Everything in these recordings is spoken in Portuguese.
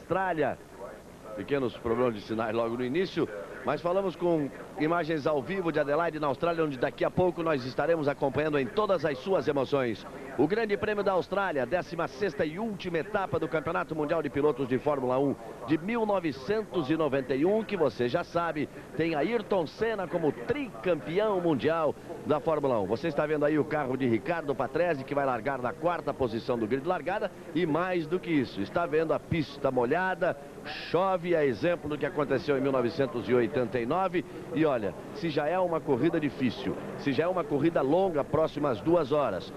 Austrália. Pequenos problemas de sinais logo no início, mas falamos com imagens ao vivo de Adelaide, na Austrália, onde daqui a pouco nós estaremos acompanhando em todas as suas emoções o Grande Prêmio da Austrália, 16ª e última etapa do Campeonato Mundial de Pilotos de Fórmula 1 de 1991, que você já sabe, tem Ayrton Senna como tricampeão mundial da Fórmula 1. Você está vendo aí o carro de Ricardo Patrese, que vai largar na 4ª posição do grid de largada, e mais do que isso, está vendo a pista molhada, chove, é exemplo do que aconteceu em 1989. E olha, se já é uma corrida difícil, se já é uma corrida longa, próximas 2 horas,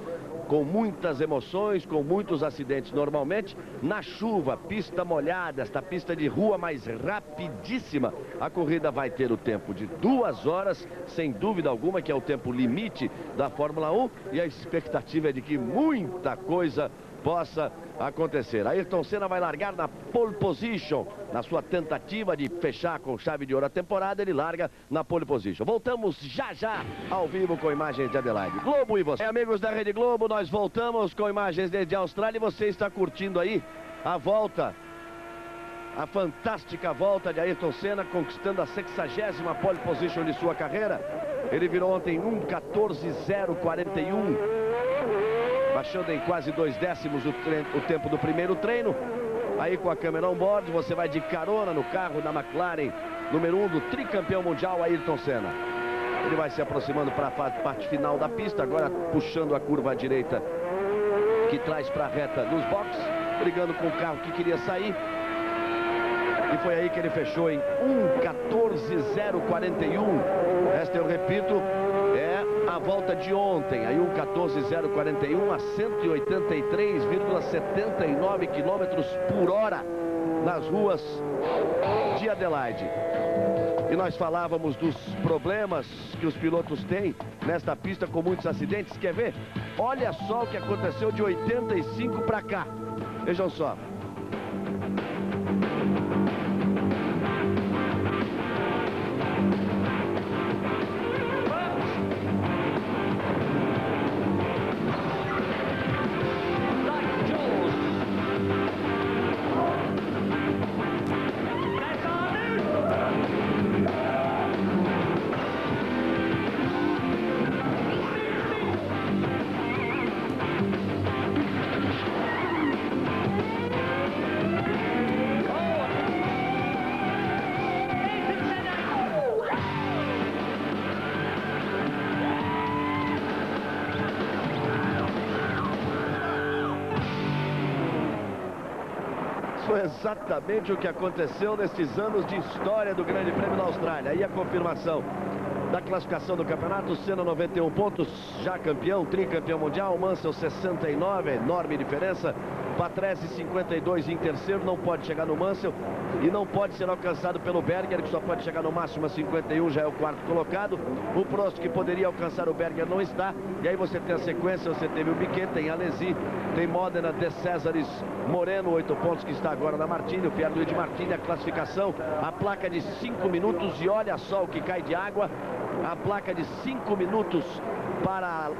com muitas emoções, com muitos acidentes normalmente, na chuva, pista molhada, esta pista de rua mais rapidíssima, a corrida vai ter o tempo de 2 horas, sem dúvida alguma, que é o tempo limite da Fórmula 1, e a expectativa é de que muita coisa possa acontecer. Ayrton Senna vai largar na pole position, na sua tentativa de fechar com chave de ouro a temporada, ele larga na pole position. Voltamos já já ao vivo com imagens de Adelaide. Globo e você. Amigos da Rede Globo, nós voltamos com imagens desde a Austrália e você está curtindo aí a volta, a fantástica volta de Ayrton Senna, conquistando a 60ª pole position de sua carreira. Ele virou ontem 1:14.041. Baixando em quase 2 décimos o tempo do primeiro treino. Aí com a câmera on-board, você vai de carona no carro da McLaren, número 1 do tricampeão mundial Ayrton Senna. Ele vai se aproximando para a parte final da pista, agora puxando a curva à direita, que traz para a reta dos boxes, brigando com o carro que queria sair. E foi aí que ele fechou em 1:14.041. Esta, eu repito, é a volta de ontem. Aí 1:14.041 a 183,79 km por hora nas ruas de Adelaide. E nós falávamos dos problemas que os pilotos têm nesta pista com muitos acidentes. Quer ver? Olha só o que aconteceu de 85 para cá. Vejam só. Foi exatamente o que aconteceu nesses anos de história do Grande Prêmio da Austrália. Aí a confirmação da classificação do campeonato: Senna 91 pontos, já campeão, tricampeão mundial. Mansell 69, enorme diferença. Patrese 52 em terceiro, não pode chegar no Mansell e não pode ser alcançado pelo Berger, que só pode chegar no máximo a 51, já é o 4º colocado. O Prost, que poderia alcançar o Berger, não está. E aí você tem a sequência, você teve o Piquet, tem Alesi, tem Modena, De Césares, Moreno, 8 pontos, que está agora na Martini, o Pierluigi Martini. A classificação, a placa de 5 minutos, e olha só o que cai de água. A placa de 5 minutos para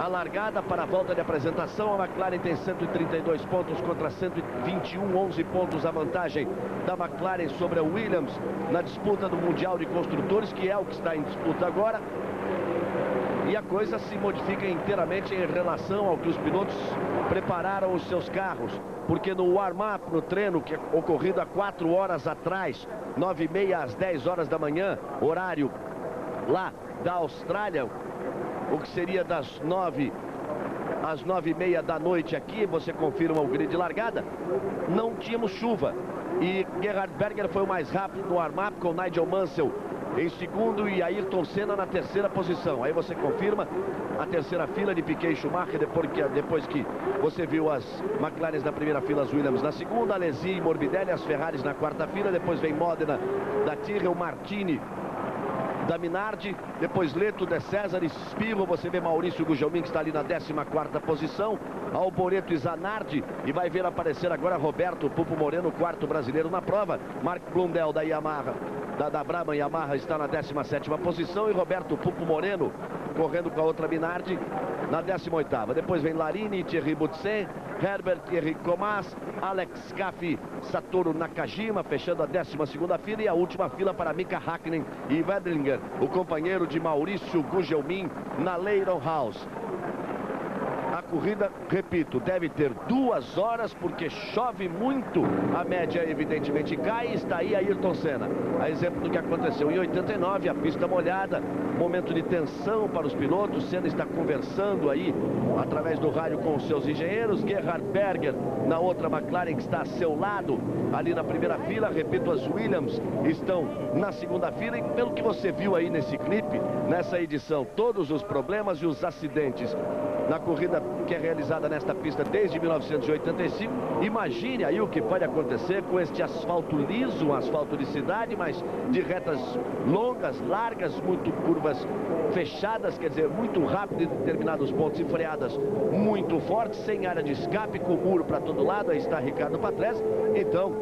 a largada, para a volta de apresentação. A McLaren tem 132 pontos contra 121, 11 pontos a vantagem da McLaren sobre a Williams na disputa do Mundial de Construtores, que é o que está em disputa agora. E a coisa se modifica inteiramente em relação ao que os pilotos prepararam os seus carros, porque no warm-up, no treino que é ocorrido há 4 horas atrás, 9h30 às 10 horas da manhã, horário lá da Austrália, o que seria das 9 às 9h30 da noite aqui, você confirma o grid de largada, não tínhamos chuva. E Gerhard Berger foi o mais rápido no warm-up, com Nigel Mansell em segundo e Ayrton Senna na 3ª posição. Aí você confirma a 3ª fila de Piquet e Schumacher, depois que você viu as McLarens na primeira fila, as Williams na segunda, Alesi e Morbidelli, as Ferraris na 4ª fila, depois vem Modena da Tyrrell, Martini da Minardi, depois Leto, De Césares, Spiro, você vê Maurício Gugelmin, que está ali na 14ª posição, Alboreto e Zanardi, e vai ver aparecer agora Roberto Pupo Moreno, 4º brasileiro na prova. Mark Blundell da Yamaha, da Brabham Yamaha, está na 17ª posição, e Roberto Pupo Moreno correndo com a outra Minardi na 18ª. Depois vem Larini, Thierry Boutsen, Herbert, Henrique Comas, Alex Caffi, Satoru Nakajima, fechando a 12ª fila, e a última fila para Mika Hakkinen e Wedlinger, o companheiro de Maurício Gugelmin, na Leighton House. A corrida, repito, deve ter 2 horas, porque chove muito. A média, evidentemente, cai. Está aí Ayrton Senna. A exemplo do que aconteceu em 89, a pista molhada, momento de tensão para os pilotos. Senna está conversando aí, através do rádio, com os seus engenheiros. Gerhard Berger, na outra McLaren, que está a seu lado, ali na primeira fila. Repito, as Williams estão na segunda fila. E pelo que você viu aí nesse clipe, nessa edição, todos os problemas e os acidentes na corrida que é realizada nesta pista desde 1985. Imagine aí o que pode acontecer com este asfalto liso, um asfalto de cidade, mas de retas longas, largas, muito curvas fechadas, quer dizer, muito rápido em determinados pontos e freadas muito fortes, sem área de escape, com o muro para todo lado. Aí está Ricardo Patrese. Então,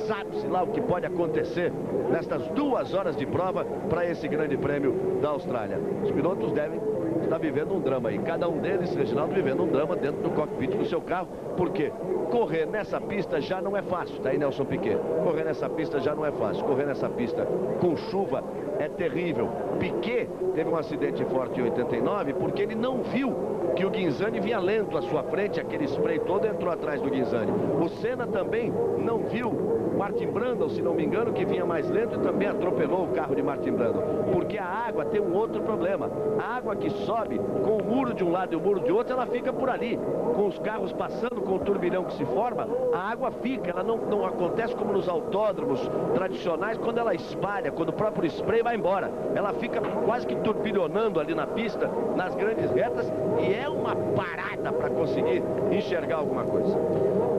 sabe-se lá o que pode acontecer nestas 2 horas de prova para esse grande prêmio da Austrália. Os pilotos devem estar vivendo um drama aí, cada um deles, Reginaldo, vivendo um drama dentro do cockpit do seu carro, porque correr nessa pista já não é fácil, tá aí Nelson Piquet. Correr nessa pista já não é fácil, correr nessa pista com chuva é terrível. Piquet teve um acidente forte em 89 porque ele não viu que o Ghinzani vinha lento à sua frente, aquele spray todo entrou atrás do Ghinzani. O Senna também não viu Martin Brundle, se não me engano, que vinha mais lento e também atropelou o carro de Martin Brundle. Porque a água tem um outro problema. A água que sobe com o muro de um lado e o muro de outro, ela fica por ali. Com os carros passando, com o turbilhão que se forma, a água fica. Ela não acontece como nos autódromos tradicionais, quando ela espalha, quando o próprio spray vai embora. Ela fica quase que turbilhonando ali na pista, nas grandes retas, e é uma parada para conseguir enxergar alguma coisa.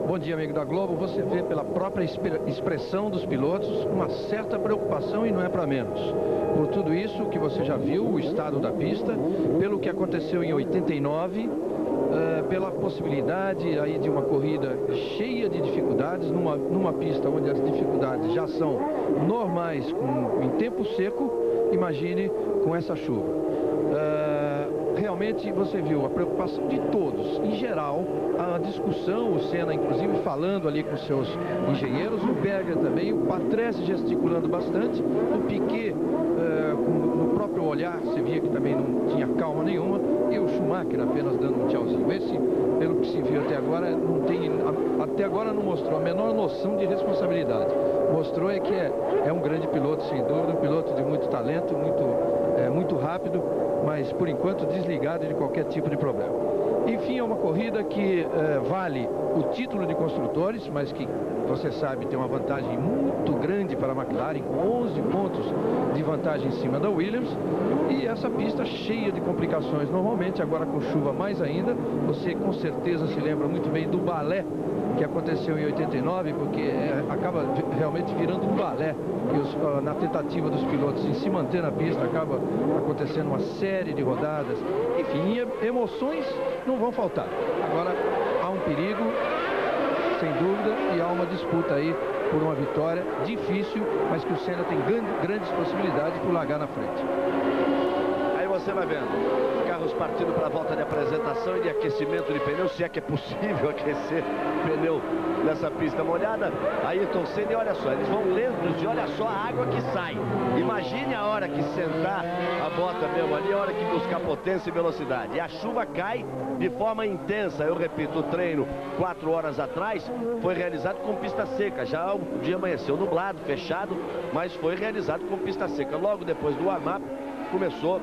Bom dia, amigo da Globo. Você vê pela própria expressão dos pilotos uma certa preocupação, e não é para menos. Por tudo isso que você já viu, o estado da pista, pelo que aconteceu em 89, pela possibilidade aí de uma corrida cheia de dificuldades, numa pista onde as dificuldades já são normais em tempo seco, imagine com essa chuva. Realmente você viu a preocupação de todos, em geral, a discussão, o Senna inclusive falando ali com seus engenheiros, o Berger também, o Patrese gesticulando bastante, o Piquet no próprio olhar, você via que também não tinha calma nenhuma, e o Schumacher apenas dando um tchauzinho. Esse, pelo que se viu até agora, até agora não mostrou a menor noção de responsabilidade. Mostrou que é um grande piloto, sem dúvida, um piloto de muito talento, muito rápido, mas por enquanto desligado de qualquer tipo de problema. Enfim, é uma corrida que vale o título de construtores, mas que você sabe tem uma vantagem muito grande para a McLaren, com 11 pontos de vantagem em cima da Williams, e essa pista cheia de complicações normalmente, agora com chuva mais ainda. Você com certeza se lembra muito bem do balé que aconteceu em 89, porque acaba realmente virando um balé, e na tentativa dos pilotos em se manter na pista acaba acontecendo uma série de rodadas. Enfim, emoções não vão faltar. Agora há um perigo, sem dúvida, e há uma disputa aí por uma vitória difícil, mas que o Senna tem grandes possibilidades por largar na frente. Aí você vai vendo carros partindo para a volta de apresentação e de aquecimento de pneus, se é que é possível aquecer pneu nessa pista molhada. Ayrton Senna, e olha só, eles vão lentos, e olha só a água que sai. Imagine a hora que sentar a bota mesmo ali, a hora que buscar potência e velocidade. E a chuva cai de forma intensa. Eu repito, o treino 4 horas atrás foi realizado com pista seca. Já o dia amanheceu nublado, fechado, mas foi realizado com pista seca. Logo depois do warm-up começou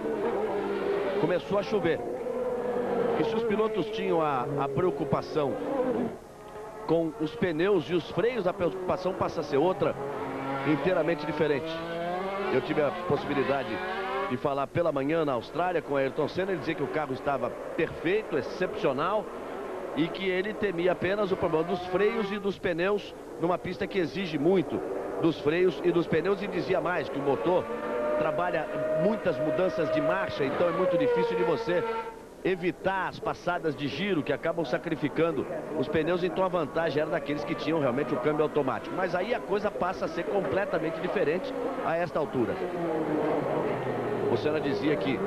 a chover. E se os pilotos tinham a preocupação com os pneus e os freios, a preocupação passa a ser outra, inteiramente diferente. Eu tive a possibilidade de falar pela manhã na Austrália com Ayrton Senna, ele dizia que o carro estava perfeito, excepcional, e que ele temia apenas o problema dos freios e dos pneus numa pista que exige muito dos freios e dos pneus, e dizia mais que o motor trabalha muitas mudanças de marcha, então é muito difícil de você evitar as passadas de giro que acabam sacrificando os pneus. Então a vantagem era daqueles que tinham realmente o câmbio automático, mas aí a coisa passa a ser completamente diferente a esta altura. O Senna dizia que,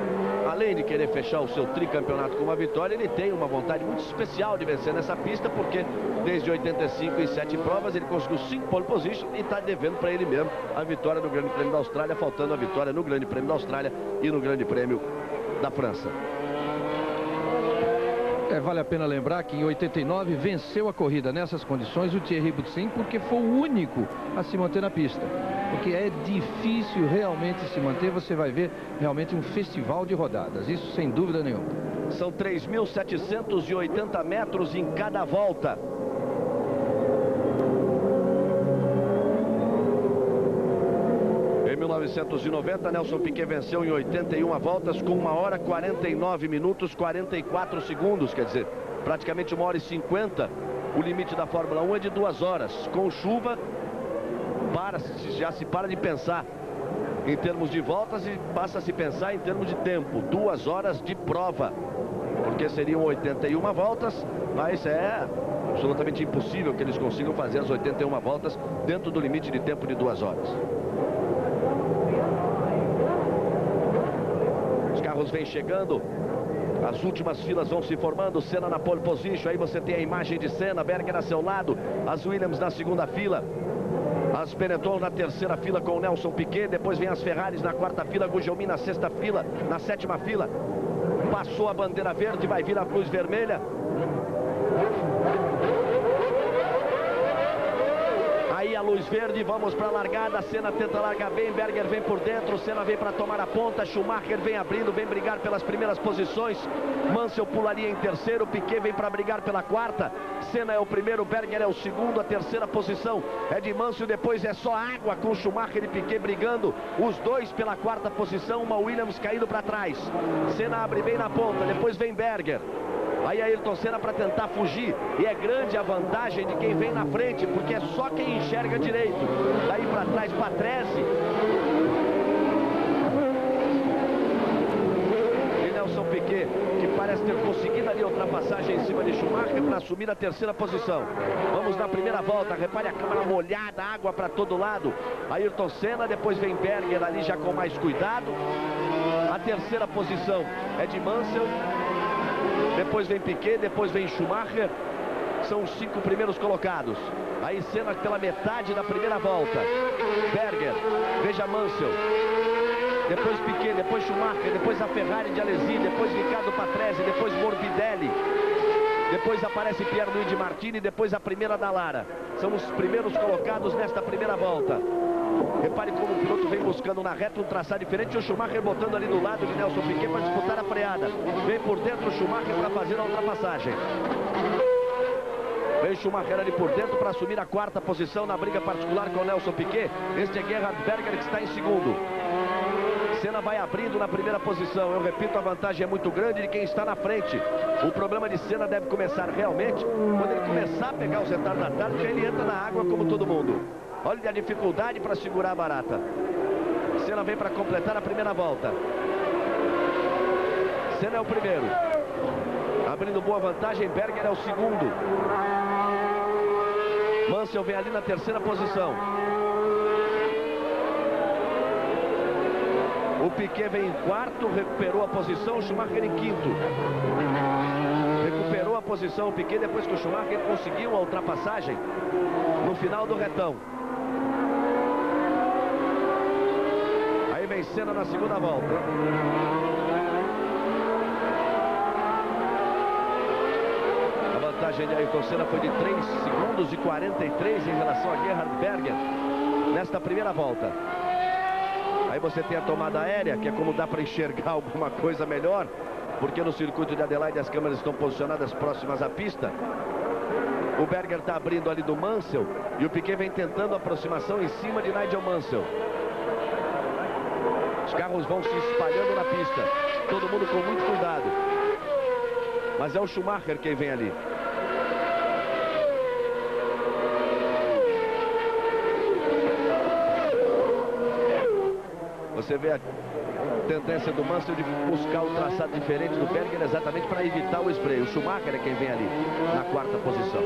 além de querer fechar o seu tricampeonato com uma vitória, ele tem uma vontade muito especial de vencer nessa pista, porque desde 85 em 7 provas ele conseguiu 5 pole position e está devendo para ele mesmo a vitória no Grande Prêmio da Austrália, faltando a vitória no Grande Prêmio da Austrália e no Grande Prêmio da França. Vale a pena lembrar que em 89 venceu a corrida nessas condições o Thierry Boutsen, porque foi o único a se manter na pista. Porque é difícil realmente se manter, você vai ver realmente um festival de rodadas, isso sem dúvida nenhuma. São 3.780 metros em cada volta. Em 1990, Nelson Piquet venceu em 81 voltas com 1 hora 49 minutos 44 segundos, quer dizer, praticamente 1 hora e 50. O limite da Fórmula 1 é de 2 horas. Com chuva, já se para de pensar em termos de voltas e passa a se pensar em termos de tempo. 2 horas de prova, porque seriam 81 voltas, mas é absolutamente impossível que eles consigam fazer as 81 voltas dentro do limite de tempo de 2 horas. Os carros vêm chegando, as últimas filas vão se formando. Senna na pole position, aí você tem a imagem de Senna, Berger a seu lado, as Williams na segunda fila, as Benetton na terceira fila com o Nelson Piquet, depois vem as Ferraris na quarta fila, Gugelmin na sexta fila, na sétima fila. Passou a bandeira verde, vai vir a luz vermelha. Aí a luz verde, vamos para a largada. Senna tenta largar bem, Berger vem por dentro, Senna vem para tomar a ponta, Schumacher vem abrindo, vem brigar pelas primeiras posições. Mansell pularia em terceiro, Piquet vem para brigar pela quarta. Senna é o primeiro, Berger é o segundo, a terceira posição é de Mansell, depois é só água com Schumacher e Piquet brigando, os dois pela quarta posição, uma Williams caindo para trás. Senna abre bem na ponta, depois vem Berger. Aí Ayrton Senna para tentar fugir, e é grande a vantagem de quem vem na frente, porque é só quem enxerga direito. Daí para trás, Patrese e Nelson Piquet, que parece ter conseguido ali a ultrapassagem em cima de Schumacher para assumir a terceira posição. Vamos na primeira volta, repare a câmera molhada, água para todo lado. Ayrton Senna, depois vem Berger ali já com mais cuidado. A terceira posição é de Mansell. Depois vem Piquet, depois vem Schumacher. São os 5 primeiros colocados. Aí Senna pela metade da primeira volta. Berger, veja Mansell. Depois Piquet, depois Schumacher, depois a Ferrari de Alesi, depois Riccardo Patrese, depois Morbidelli. Depois aparece Pierluigi Martini, depois a primeira da Lara. São os primeiros colocados nesta primeira volta. Repare como o piloto vem buscando na reta um traçado diferente. O Schumacher botando ali do lado de Nelson Piquet para disputar a freada. Vem por dentro o Schumacher para fazer a ultrapassagem. Vem Schumacher ali por dentro para assumir a quarta posição na briga particular com o Nelson Piquet. Este é Gerhard Berger que está em segundo. Senna vai abrindo na primeira posição. Eu repito, a vantagem é muito grande de quem está na frente. O problema de Senna deve começar realmente quando ele começar a pegar os retardatários, ele entra na água como todo mundo. Olha a dificuldade para segurar a barata. Senna vem para completar a primeira volta. Senna é o primeiro. Abrindo boa vantagem, Berger é o segundo. Mansell vem ali na terceira posição. O Piquet vem em quarto, recuperou a posição, o Schumacher em quinto. Recuperou a posição o Piquet depois que o Schumacher conseguiu a ultrapassagem no final do retão. Aí vem Senna na segunda volta. A vantagem de Ayrton Senna foi de 3 segundos e 43 em relação a Gerhard Berger nesta primeira volta. Aí você tem a tomada aérea, que é como dá para enxergar alguma coisa melhor, porque no circuito de Adelaide as câmeras estão posicionadas próximas à pista. O Berger está abrindo ali do Mansell e o Piquet vem tentando a aproximação em cima de Nigel Mansell. Os carros vão se espalhando na pista, todo mundo com muito cuidado. Mas é o Schumacher quem vem ali. Você vê a tendência do Mansell de buscar o traçado diferente do Berger exatamente para evitar o spray. O Schumacher é quem vem ali na quarta posição.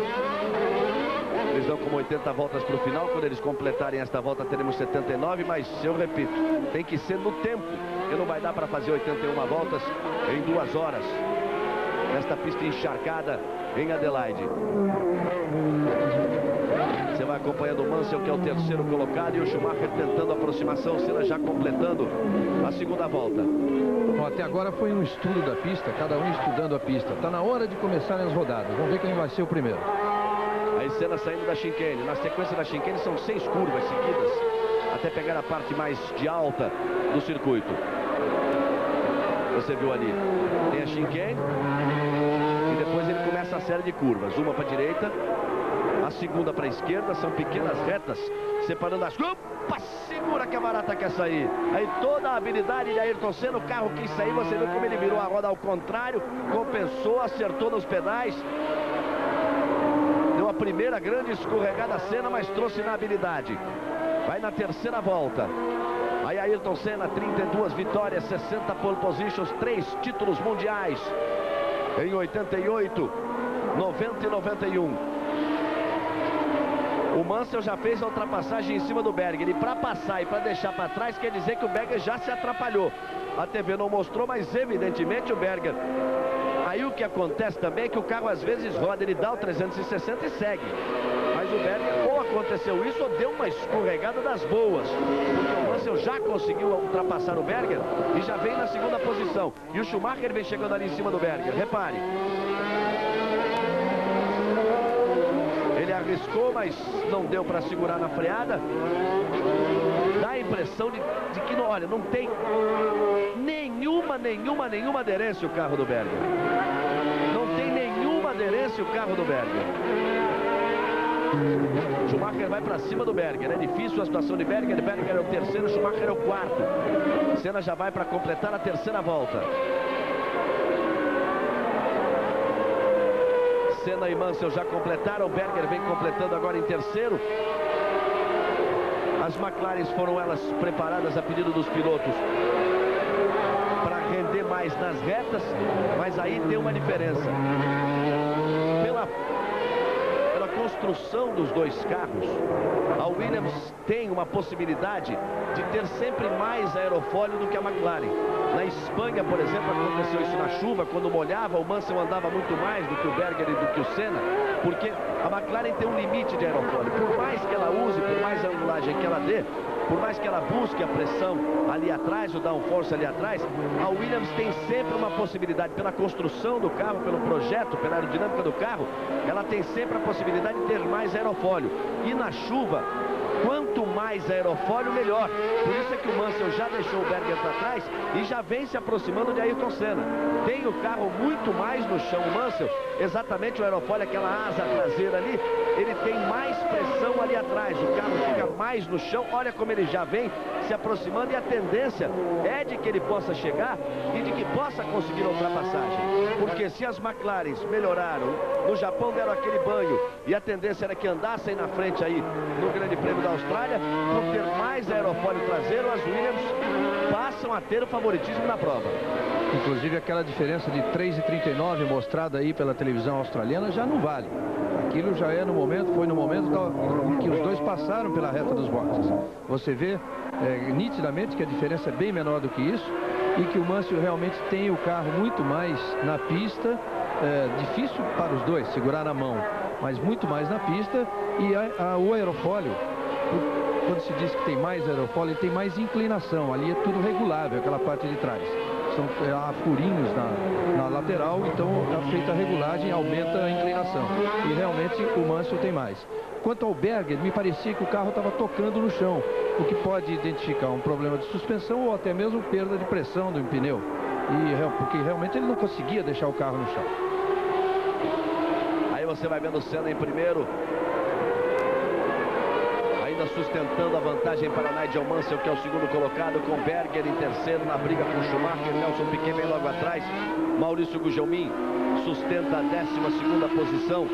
Eles dão como 80 voltas para o final. Quando eles completarem esta volta, teremos 79. Mas, eu repito, tem que ser no tempo, porque não vai dar para fazer 81 voltas em 2 horas. Nesta pista encharcada em Adelaide. Você vai acompanhando o Mansell, que é o terceiro colocado, e o Schumacher tentando aproximação. Senna já completando a segunda volta. Bom, até agora foi um estudo da pista, cada um estudando a pista. Está na hora de começarem as rodadas. Vamos ver quem vai ser o primeiro. Aí Senna saindo da chicane. Na sequência da chicane são 6 curvas seguidas, até pegar a parte mais de alta do circuito. Você viu ali, tem a chicane e depois ele começa a série de curvas. Uma para a direita, a segunda para a esquerda. São pequenas retas separando as... Opa, segura que a barata quer sair. Aí toda a habilidade de Ayrton Senna. O carro quis sair, você viu como ele virou a roda ao contrário, compensou, acertou nos pedais. Deu a primeira grande escorregada Senna, mas trouxe na habilidade. Vai na terceira volta. Aí Ayrton Senna, 32 vitórias, 60 pole positions, 3 títulos mundiais em 88, 90 e 91. O Mansell já fez a ultrapassagem em cima do Berger. E para passar e para deixar para trás, quer dizer que o Berger já se atrapalhou. A TV não mostrou, mas evidentemente o Berger... Aí o que acontece também é que o carro às vezes roda, ele dá o 360 e segue. Mas o Berger, ou aconteceu isso, ou deu uma escorregada das boas. Porque o Mansell já conseguiu ultrapassar o Berger e já vem na segunda posição. E o Schumacher vem chegando ali em cima do Berger. Repare. Ele arriscou, mas não deu para segurar na freada. Dá a impressão de que, olha, não tem nenhuma aderência o carro do Berger. Não tem nenhuma aderência o carro do Berger. Schumacher vai para cima do Berger. É difícil a situação de Berger. Berger é o terceiro, Schumacher é o quarto. Senna já vai para completar a terceira volta. Senna e Mansell já completaram. Berger vem completando agora em terceiro. As McLarens foram elas preparadas a pedido dos pilotos para render mais nas retas, mas aí tem uma diferença. Pela construção dos dois carros, a Williams tem uma possibilidade de ter sempre mais aerofólio do que a McLaren. Na Espanha, por exemplo, aconteceu isso na chuva, quando molhava, o Mansell andava muito mais do que o Berger e do que o Senna, porque a McLaren tem um limite de aerofólio. Por mais que ela use, por mais angulagem que ela dê, por mais que ela busque a pressão ali atrás, o downforce ali atrás, a Williams tem sempre uma possibilidade, pela construção do carro, pelo projeto, pela aerodinâmica do carro, ela tem sempre a possibilidade de ter mais aerofólio. E na chuva, quanto mais aerofólio, melhor. Por isso é que o Mansell já deixou o Berger para trás e já vem se aproximando de Ayrton Senna. Tem o carro muito mais no chão, o Mansell, exatamente o aerofólio, aquela asa traseira ali, ele tem mais pressão ali atrás, o carro fica mais no chão. Olha como ele já vem se aproximando e a tendência é de que ele possa chegar e de que possa conseguir a ultrapassagem. Porque se as McLarens melhoraram, no Japão deram aquele banho e a tendência era que andassem na frente aí no Grande Prêmio da Austrália, por ter mais aerofólio traseiro, as Williams passam a ter o favoritismo na prova. Inclusive aquela diferença de 3,39 mostrada aí pela televisão australiana já não vale. Aquilo já é no momento, foi no momento em que os dois passaram pela reta dos boxes. Você vê nitidamente que a diferença é bem menor do que isso e que o Mansell realmente tem o carro muito mais na pista. Difícil para os dois segurar na mão, mas muito mais na pista. E o aerofólio, quando se diz que tem mais aerofólio, ele tem mais inclinação. Ali é tudo regulável, aquela parte de trás. Há furinhos na lateral, então é feita a regulagem, aumenta a inclinação. E realmente o Mansell tem mais. Quanto ao Berger, me parecia que o carro estava tocando no chão, o que pode identificar um problema de suspensão ou até mesmo perda de pressão do pneu. Porque realmente ele não conseguia deixar o carro no chão. Aí você vai vendo o Senna em primeiro, sustentando a vantagem para Nigel Mansell, que é o segundo colocado, com Berger em terceiro na briga com Schumacher. Nelson Piquet vem logo atrás. Maurício Gugelmin sustenta a 12ª posição.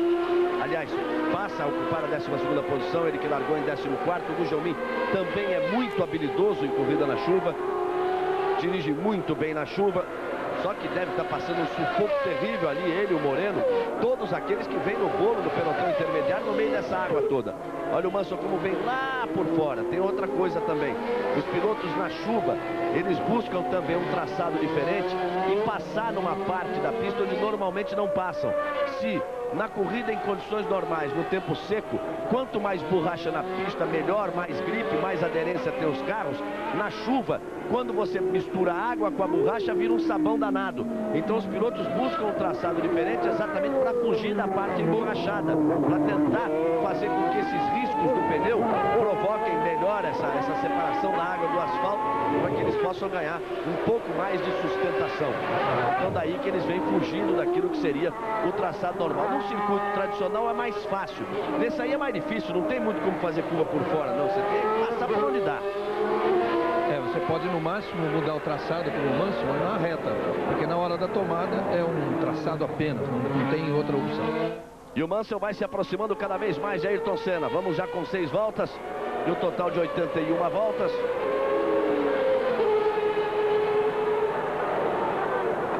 Aliás, passa a ocupar a 12ª posição, ele que largou em 14º. O Gugelmin também é muito habilidoso em corrida na chuva, dirige muito bem na chuva. Só que deve estar passando um sufoco terrível ali, ele, o Moreno, todos aqueles que vêm no bolo do pelotão intermediário no meio dessa água toda. Olha o Mansell como vem lá por fora. Tem outra coisa também. Os pilotos na chuva, eles buscam também um traçado diferente e passar numa parte da pista onde normalmente não passam. Se na corrida em condições normais, no tempo seco, quanto mais borracha na pista, melhor, mais gripe, mais aderência tem os carros. Na chuva, quando você mistura água com a borracha, vira um sabão danado. Então os pilotos buscam um traçado diferente exatamente para fugir da parte emborrachada, para tentar fazer com que esses riscos do pneu provoquem melhor essa separação da água do asfalto, para que eles possam ganhar um pouco mais de sustentação. Então daí que eles vêm fugindo daquilo que seria o traçado normal. Num circuito tradicional é mais fácil. Nesse aí é mais difícil, não tem muito como fazer curva por fora, não. Você tem que passar por onde dá. Você pode no máximo mudar o traçado como Mansell na reta, porque na hora da tomada é um traçado apenas, não tem outra opção. E o Mansell vai se aproximando cada vez mais de Ayrton Senna. Vamos já com 6 voltas e um total de 81 voltas.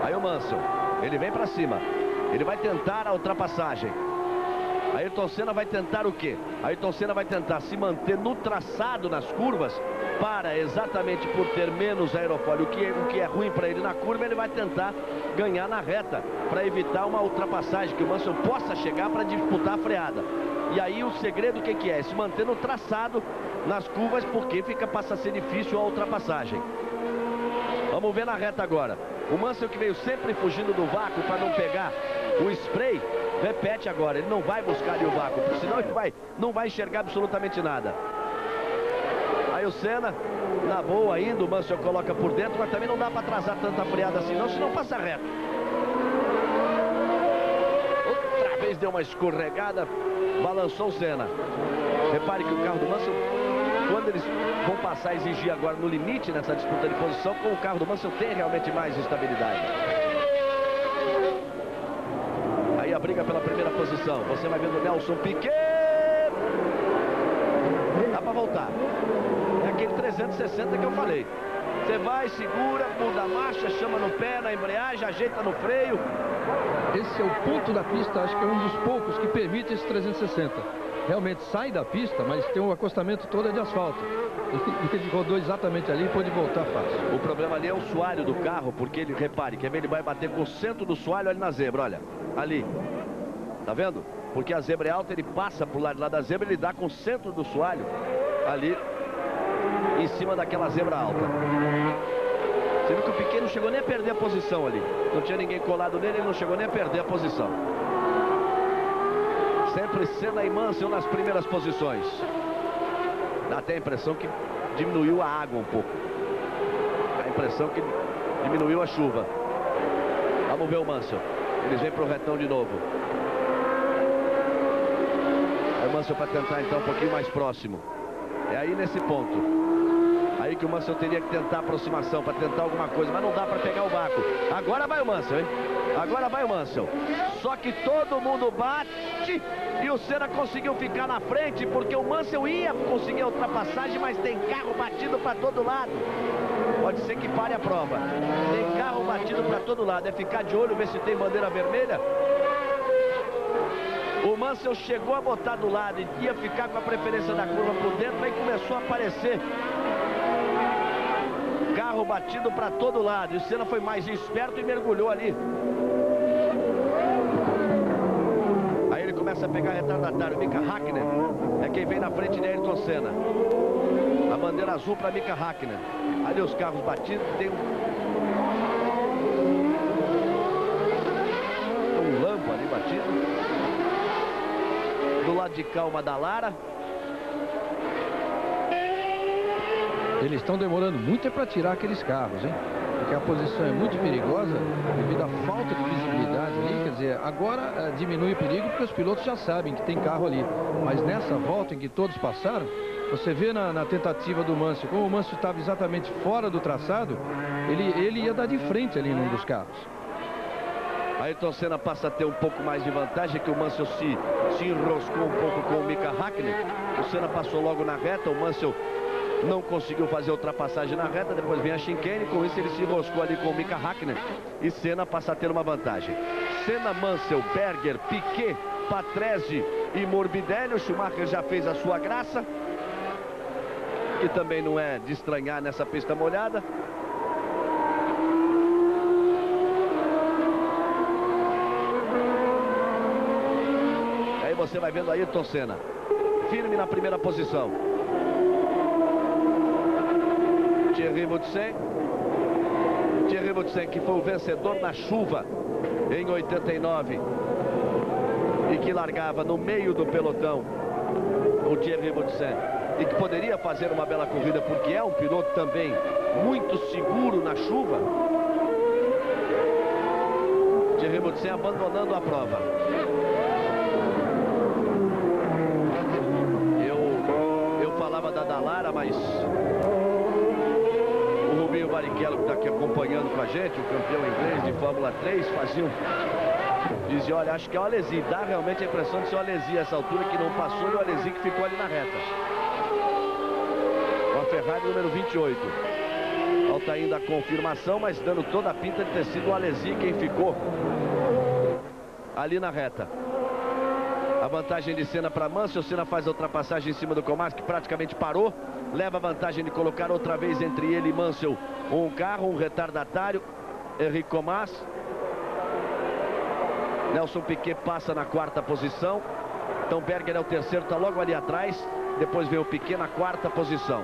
Aí o Mansell, ele vem para cima, ele vai tentar a ultrapassagem. Ayrton Senna vai tentar o quê? Ayrton Senna vai tentar se manter no traçado nas curvas, para exatamente por ter menos aerofólio, o que é ruim para ele na curva, ele vai tentar ganhar na reta, para evitar uma ultrapassagem, que o Mansell possa chegar para disputar a freada. E aí o segredo o que é? Se manter no traçado nas curvas, porque passa a ser difícil a ultrapassagem. Vamos ver na reta agora. O Mansell, que veio sempre fugindo do vácuo para não pegar o spray, repete agora. Ele não vai buscar ali o vácuo, porque senão ele não vai enxergar absolutamente nada. Aí o Senna, na boa ainda, o Mansell coloca por dentro, mas também não dá para atrasar tanta freada assim não, senão passa reto. Outra vez deu uma escorregada, balançou o Senna. Repare que o carro do Mansell, quando eles vão passar a exigir agora no limite nessa disputa de posição, com o carro do Mansell tem realmente mais estabilidade. Aí a briga pela primeira posição. Você vai vendo o Nelson Piquet. Dá para voltar. É aquele 360 que eu falei. Você vai, segura, muda a marcha, chama no pé, na embreagem, ajeita no freio. Esse é o ponto da pista, acho que é um dos poucos que permite esse 360. Realmente sai da pista, mas tem um acostamento todo de asfalto. Ele rodou exatamente ali e pôde voltar fácil. O problema ali é o soalho do carro, porque ele, repare, quer ver, ele vai bater com o centro do soalho ali na zebra, olha, ali. Tá vendo? Porque a zebra é alta, ele passa pro lado lá da zebra, ele dá com o centro do soalho ali em cima daquela zebra alta. Você viu que o Piquet não chegou nem a perder a posição ali. Não tinha ninguém colado nele, ele não chegou nem a perder a posição. Sempre Senna e Mansell nas primeiras posições. Dá até a impressão que diminuiu a água um pouco. Dá a impressão que diminuiu a chuva. Vamos ver o Mansell. Eles vêm para o retão de novo. É o Mansell para tentar então um pouquinho mais próximo. É aí nesse ponto. Aí que o Mansell teria que tentar aproximação, para tentar alguma coisa, mas não dá para pegar o vácuo. Agora vai o Mansell, hein? Agora vai o Mansell. Só que todo mundo bate e o Senna conseguiu ficar na frente, porque o Mansell ia conseguir a ultrapassagem, mas tem carro batido para todo lado. Pode ser que pare a prova. Tem carro batido para todo lado. É ficar de olho, ver se tem bandeira vermelha. O Mansell chegou a botar do lado e ia ficar com a preferência da curva por dentro, aí começou a aparecer carro batido para todo lado. E o Senna foi mais esperto e mergulhou ali. Aí ele começa a pegar retardatário. Mika Hakkinen é quem vem na frente de Ayrton Senna. A bandeira azul para Mika Hakkinen. Ali os carros batidos. Tem um Lambo ali batido. Do lado de cá uma Dallara. Eles estão demorando muito para tirar aqueles carros, hein? Porque a posição é muito perigosa devido à falta de visibilidade ali. Quer dizer, agora diminui o perigo porque os pilotos já sabem que tem carro ali. Mas nessa volta em que todos passaram, você vê na tentativa do Mansell, como o Mansell estava exatamente fora do traçado, ele ia dar de frente ali num dos carros. Ayrton Senna passa a ter um pouco mais de vantagem, que o Mansell se enroscou um pouco com o Mika Hakkinen. O Senna passou logo na reta, o Mansell não conseguiu fazer a ultrapassagem na reta. Depois vem a chicane, com isso ele se enroscou ali com o Mika Häkkinen e Senna passa a ter uma vantagem. Senna, Mansell, Berger, Piquet, Patrese e Morbidelli. O Schumacher já fez a sua graça, que também não é de estranhar nessa pista molhada. Aí você vai vendo Ayrton Senna firme na primeira posição. Thierry Boutsen, que foi o vencedor na chuva em 89 e que largava no meio do pelotão, o Thierry Boutsen, e que poderia fazer uma bela corrida porque é um piloto também muito seguro na chuva. Thierry Boutsen abandonando a prova. Eu falava da Dallara, mas o Rubinho Barrichello, que está aqui acompanhando com a gente, o campeão inglês de Fórmula 3, dizia, olha, acho que é o Alesi. Dá realmente a impressão de ser o Alesi essa altura, que não passou, e o Alesi que ficou ali na reta. A Ferrari número 28. Falta ainda a confirmação, mas dando toda a pinta de ter sido o Alesi quem ficou ali na reta. A vantagem de Senna para Mansell. Senna faz a ultrapassagem em cima do Comas, que praticamente parou. Leva a vantagem de colocar outra vez entre ele e Mansell um carro, um retardatário, Enrique Comas. Nelson Piquet passa na quarta posição. Então Berger é o terceiro, está logo ali atrás. Depois vem o Piquet na quarta posição.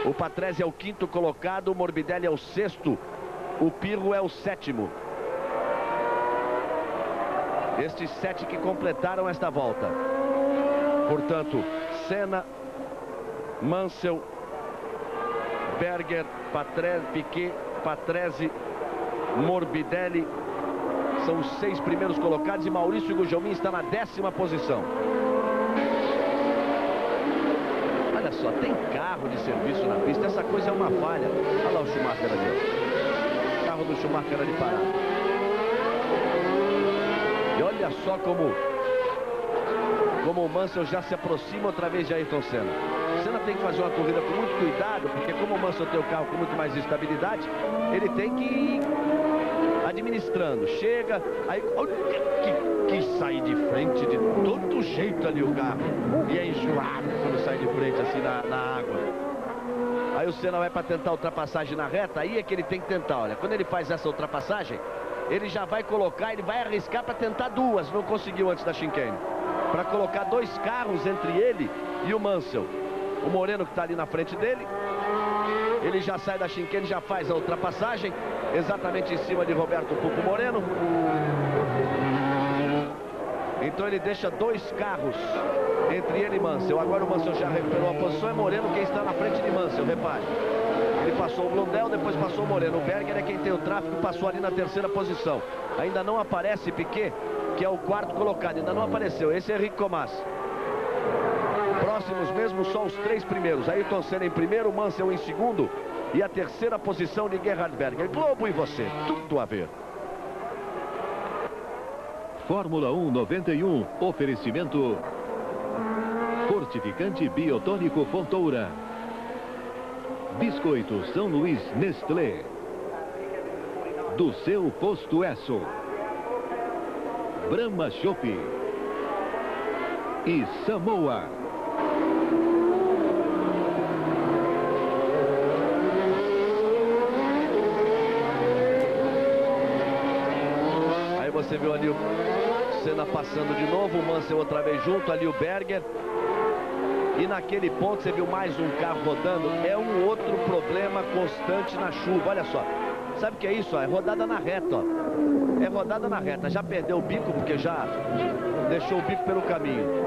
O Patrese é o quinto colocado, o Morbidelli é o sexto, o Pirro é o sétimo. Estes 7 que completaram esta volta. Portanto, Senna, Mansell, Berger, Piquet, Patrese, Morbidelli são os 6 primeiros colocados, e Maurício Gugelmin está na 10ª posição. Olha só, tem carro de serviço na pista, essa coisa é uma falha. Olha lá o Schumacher ali. O carro do Schumacher ali parado. E olha só como o Mansell já se aproxima outra vez de Ayrton Senna. Senna tem que fazer uma corrida com muito cuidado, porque como o Mansell tem o carro com muito mais estabilidade, ele tem que ir administrando. Chega, aí que sai de frente de todo jeito ali o carro. E é enjoado quando sai de frente assim na água. Aí o Senna vai para tentar a ultrapassagem na reta, aí é que ele tem que tentar. Olha, quando ele faz essa ultrapassagem, ele já vai colocar, ele vai arriscar para tentar duas. Não conseguiu antes da chicane. Para colocar 2 carros entre ele e o Mansell. O Moreno, que está ali na frente dele, ele já sai da chicane, já faz a ultrapassagem exatamente em cima de Roberto Pupo Moreno. Então ele deixa 2 carros entre ele e Mansell. Agora o Mansell já recuperou a posição. É Moreno quem está na frente de Mansell, repare. Ele passou o Blundell, depois passou o Moreno. O Berger é quem tem o tráfego, passou ali na 3ª posição. Ainda não aparece Piquet, que é o 4º colocado. Ainda não apareceu. Esse é Enrique Comas. Próximos mesmo só os 3 primeiros. Ayrton Senna em primeiro, Mansell em segundo. E a 3ª posição de Gerhard Berger. Globo e você, tudo a ver. Fórmula 1 91, oferecimento Fortificante Biotônico Fontoura, Biscoito São Luís Nestlé, do seu Posto Esso, Brahma Chopp e Samoa. Aí você viu ali o Senna passando de novo, o Mansell outra vez junto, ali o Berger. E naquele ponto você viu mais um carro rodando. É um outro problema constante na chuva, olha só. Sabe o que é isso? Ó? É rodada na reta, ó. É rodada na reta. Já perdeu o bico porque já deixou o bico pelo caminho.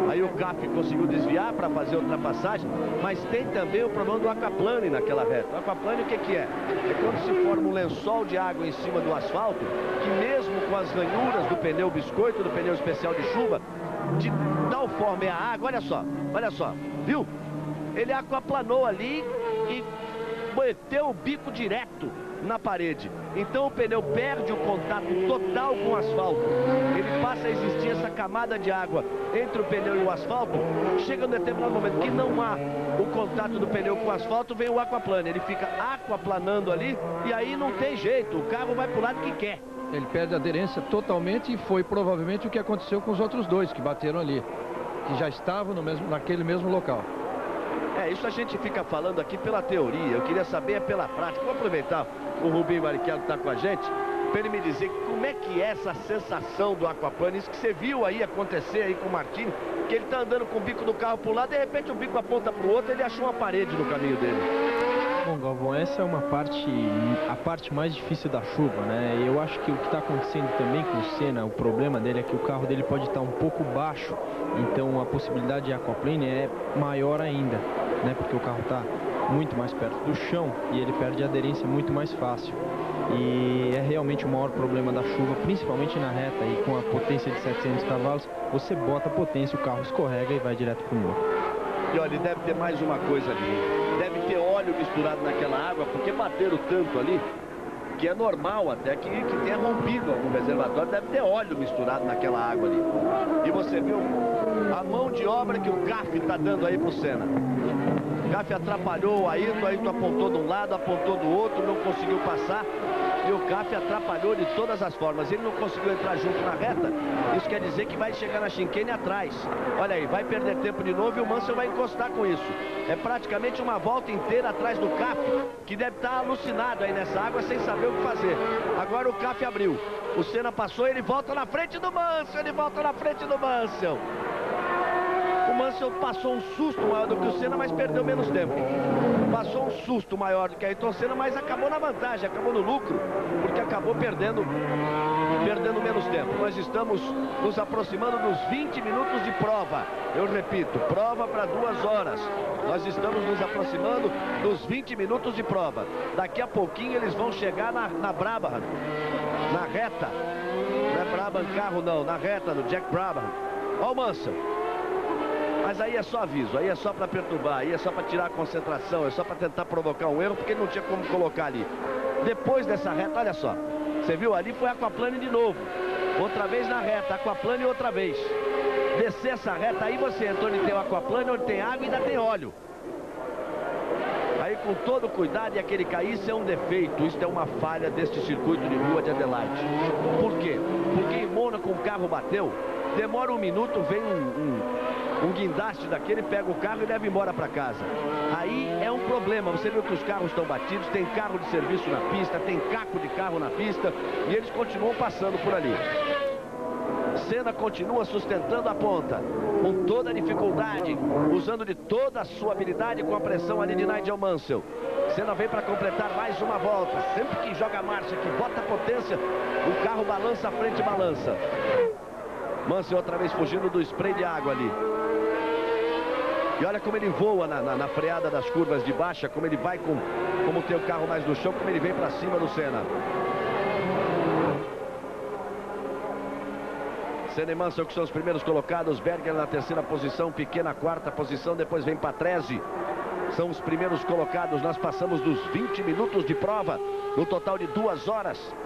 Aí o Caff conseguiu desviar para fazer a ultrapassagem. Mas tem também o problema do aquaplane naquela reta. O aquaplane o que é? É quando se forma um lençol de água em cima do asfalto, que mesmo com as ranhuras do pneu biscoito, do pneu especial de chuva, de tal forma é a água, olha só, viu? Ele aquaplanou ali e meteu o bico direto na parede. Então o pneu perde o contato total com o asfalto. Ele passa a existir essa camada de água entre o pneu e o asfalto. Chega um determinado momento que não há o contato do pneu com o asfalto, vem o aquaplane. Ele fica aquaplanando ali e aí não tem jeito. O carro vai pro lado que quer. Ele perde a aderência totalmente e foi provavelmente o que aconteceu com os outros dois que bateram ali, que já estavam naquele mesmo local. Isso a gente fica falando aqui pela teoria. Eu queria saber pela prática. Vou aproveitar o Rubinho Barrichello que está com a gente, para ele me dizer como é que é essa sensação do aquaplane. Isso que você viu aí acontecer aí com o Martini, que ele está andando com o bico do carro para um lado, de repente o bico aponta para o outro, ele achou uma parede no caminho dele. Bom, Galvão, essa é a parte mais difícil da chuva, né? Eu acho que o que está acontecendo também com o Senna, o problema dele é que o carro dele pode estar um pouco baixo, então a possibilidade de aquaplane é maior ainda, né? Porque o carro está muito mais perto do chão e ele perde a aderência muito mais fácil. E é realmente o maior problema da chuva, principalmente na reta, e com a potência de 700 cavalos, você bota a potência, o carro escorrega e vai direto para o muro. E olha, deve ter mais uma coisa ali. Deve ter óleo misturado naquela água, porque bateram tanto ali, que é normal até que tenha rompido algum reservatório. Deve ter óleo misturado naquela água ali. E você viu a mão de obra que o CAF está dando aí pro Senna. O CAF atrapalhou o Ayrton apontou de um lado, apontou do outro, não conseguiu passar. E o CAF atrapalhou de todas as formas. Ele não conseguiu entrar junto na reta. Isso quer dizer que vai chegar na chicane atrás. Olha aí, vai perder tempo de novo e o Mansell vai encostar com isso. É praticamente uma volta inteira atrás do CAF, que deve estar alucinado aí nessa água sem saber o que fazer. Agora o CAF abriu. O Senna passou, ele volta na frente do Mansell. Ele volta na frente do Mansell. O Mansell passou um susto maior do que o Senna, mas perdeu menos tempo. Passou um susto maior do que Ayrton Senna, mas acabou na vantagem, acabou no lucro, porque acabou perdendo menos tempo. Nós estamos nos aproximando dos 20 minutos de prova. Eu repito, prova para 2 horas. Nós estamos nos aproximando dos 20 minutos de prova. Daqui a pouquinho eles vão chegar na Brabham, na reta. Não é Brabham carro não, na reta do Jack Brabham. Olha o Mansell. Mas aí é só aviso, aí é só para perturbar, aí é só para tirar a concentração, é só para tentar provocar um erro, porque não tinha como colocar ali. Depois dessa reta, olha só, você viu ali, foi aquaplane de novo. Outra vez na reta, aquaplane outra vez. Descer essa reta, aí você entra onde tem o aquaplane, onde tem água e ainda tem óleo. Aí com todo cuidado, e aquele cair, isso é um defeito, isso é uma falha deste circuito de rua de Adelaide. Por quê? Porque em Mônaco o carro bateu, demora 1 minuto, vem um guindaste daquele, pega o carro e leva embora para casa. Aí é um problema. Você viu que os carros estão batidos, tem carro de serviço na pista, tem caco de carro na pista e eles continuam passando por ali. Senna continua sustentando a ponta com toda a dificuldade, usando de toda a sua habilidade com a pressão ali de Nigel Mansell. Senna vem para completar mais uma volta. Sempre que joga a marcha, que bota a potência, o carro balança, a frente balança. Mansell outra vez fugindo do spray de água ali. E olha como ele voa na freada das curvas de baixa, como ele vai como tem o carro mais no chão, como ele vem para cima do Senna. Senna e Mansell que são os primeiros colocados, Berger na 3ª posição, Piquet na 4ª posição, depois vem Patrese. São os primeiros colocados. Nós passamos dos 20 minutos de prova, no total de 2 horas.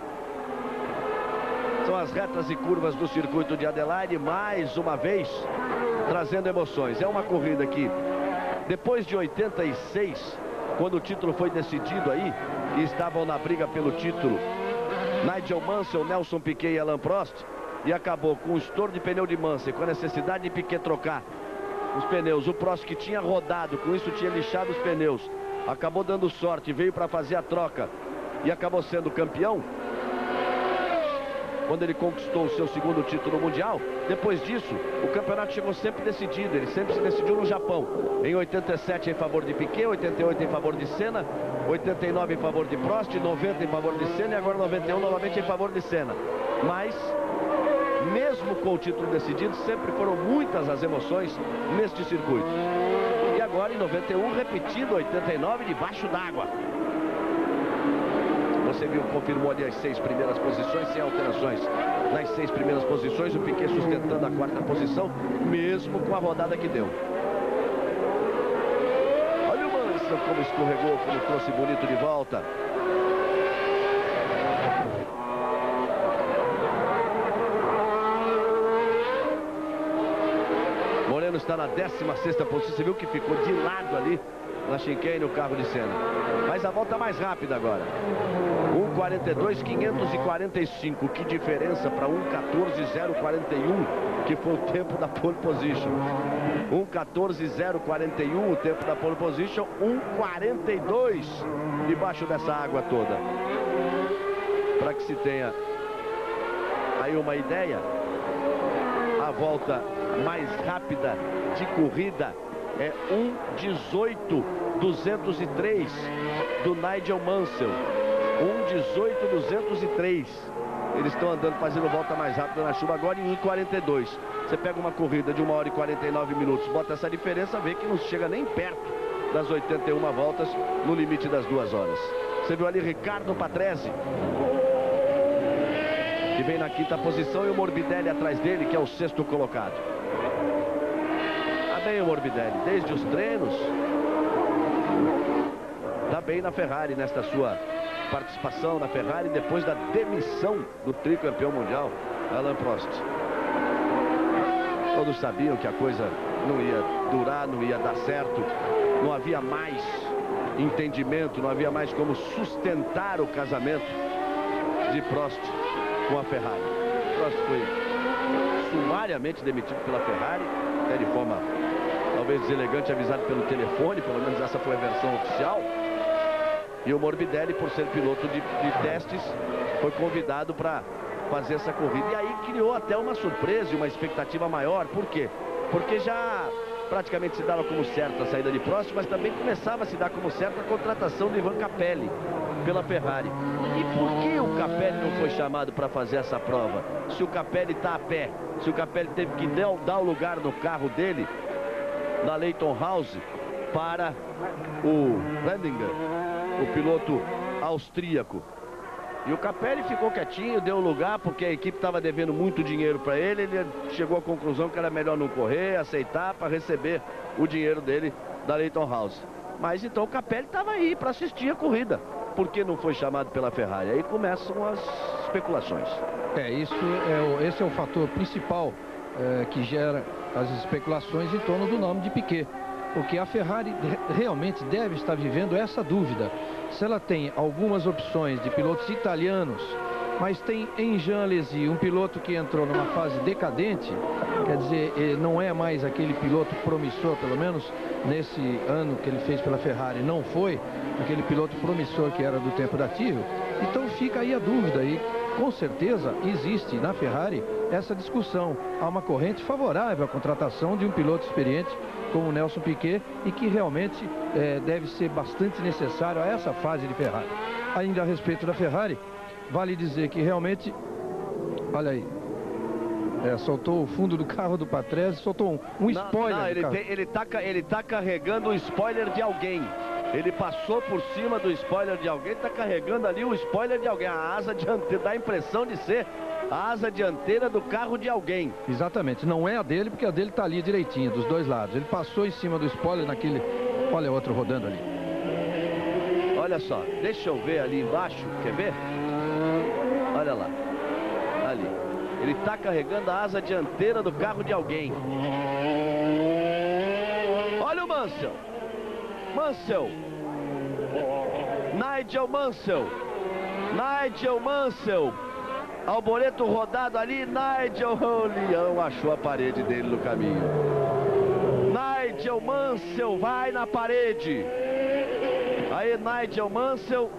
São as retas e curvas do circuito de Adelaide, mais uma vez trazendo emoções. É uma corrida que, depois de 86, quando o título foi decidido aí, e estavam na briga pelo título Nigel Mansell, Nelson Piquet e Alain Prost, e acabou com o estouro de pneu de Mansell, com a necessidade de Piquet trocar os pneus. O Prost, que tinha rodado, com isso tinha lixado os pneus, acabou dando sorte, veio para fazer a troca e acabou sendo campeão quando ele conquistou o seu 2º título mundial. Depois disso, o campeonato chegou sempre decidido, ele sempre se decidiu no Japão. Em 87 em favor de Piquet, 88 em favor de Senna, 89 em favor de Prost, 90 em favor de Senna e agora 91 novamente em favor de Senna. Mas, mesmo com o título decidido, sempre foram muitas as emoções neste circuito. E agora em 91, repetindo 89 debaixo d'água. Você viu, confirmou ali as 6 primeiras posições, sem alterações. Nas 6 primeiras posições, o Piquet sustentando a 4ª posição, mesmo com a rodada que deu. Olha o Mansell, Vejam como escorregou, como trouxe bonito de volta. Moreno está na 16ª posição. Você viu que ficou de lado ali na chicane o carro de Senna. Mas a volta mais rápida agora. 1:42.545. Que diferença para 1:14.041, que foi o tempo da pole position. 1:14.041 o tempo da pole position. 1:42 debaixo dessa água toda. Para que se tenha aí uma ideia, a volta mais rápida de corrida é 1:18.203 do Nigel Mansell. 1:18.203. Eles estão andando, fazendo volta mais rápida na chuva agora em 1:42. Você pega uma corrida de 1h49, bota essa diferença, vê que não chega nem perto das 81 voltas no limite das 2 horas. Você viu ali Riccardo Patrese, que vem na 5ª posição, e o Morbidelli atrás dele, que é o 6º colocado. Tá bem o Morbidelli, desde os treinos, tá bem na Ferrari, nesta sua participação na Ferrari, depois da demissão do tricampeão mundial, Alain Prost. Todos sabiam que a coisa não ia durar, não ia dar certo, não havia mais entendimento, não havia mais como sustentar o casamento de Prost com a Ferrari. Prost foi sumariamente demitido pela Ferrari, até de forma talvez deselegante, avisado pelo telefone, pelo menos essa foi a versão oficial. E o Morbidelli, por ser piloto de testes, foi convidado para fazer essa corrida. E aí criou até uma surpresa e uma expectativa maior. Por quê? Porque já praticamente se dava como certo a saída de Prost, mas também começava a se dar como certo a contratação do Ivan Capelli pela Ferrari. E por que o Capelli não foi chamado para fazer essa prova? Se o Capelli está a pé, se o Capelli teve que dar o lugar no carro dele, da Leyton House, para o Landinger, o piloto austríaco. E o Capelli ficou quietinho, deu lugar porque a equipe estava devendo muito dinheiro para ele. Ele chegou à conclusão que era melhor não correr, aceitar para receber o dinheiro dele da Leyton House. Mas então o Capelli estava aí para assistir a corrida. Por que não foi chamado pela Ferrari? Aí começam as especulações. Esse é o fator principal que gera as especulações em torno do nome de Piquet. Porque a Ferrari realmente deve estar vivendo essa dúvida. Se ela tem algumas opções de pilotos italianos, mas tem em Jean Alesi um piloto que entrou numa fase decadente, quer dizer, não é mais aquele piloto promissor, pelo menos nesse ano que ele fez pela Ferrari, não foi aquele piloto promissor que era do tempo da Tyrrell. Então fica aí a dúvida, e com certeza existe na Ferrari essa discussão. Há uma corrente favorável à contratação de um piloto experiente como o Nelson Piquet, e que realmente deve ser bastante necessário a essa fase de Ferrari. Ainda a respeito da Ferrari, vale dizer que realmente, olha aí, soltou o fundo do carro do Patrese, soltou um spoiler. Não, ele tá carregando o spoiler de alguém. Ele passou por cima do spoiler de alguém, está carregando ali o spoiler de alguém. A asa dianteira, dá a impressão de ser a asa dianteira do carro de alguém. Exatamente, não é a dele, porque a dele está ali direitinho, dos dois lados. Ele passou em cima do spoiler naquele... Olha o outro rodando ali. Olha só, deixa eu ver ali embaixo, quer ver? Olha lá, ali. Ele está carregando a asa dianteira do carro de alguém. Olha o Mansell. Nigel Mansell. Alboreto rodado ali. Nigel, o Leão achou a parede dele no caminho. Nigel Mansell vai na parede. Aí Nigel Mansell.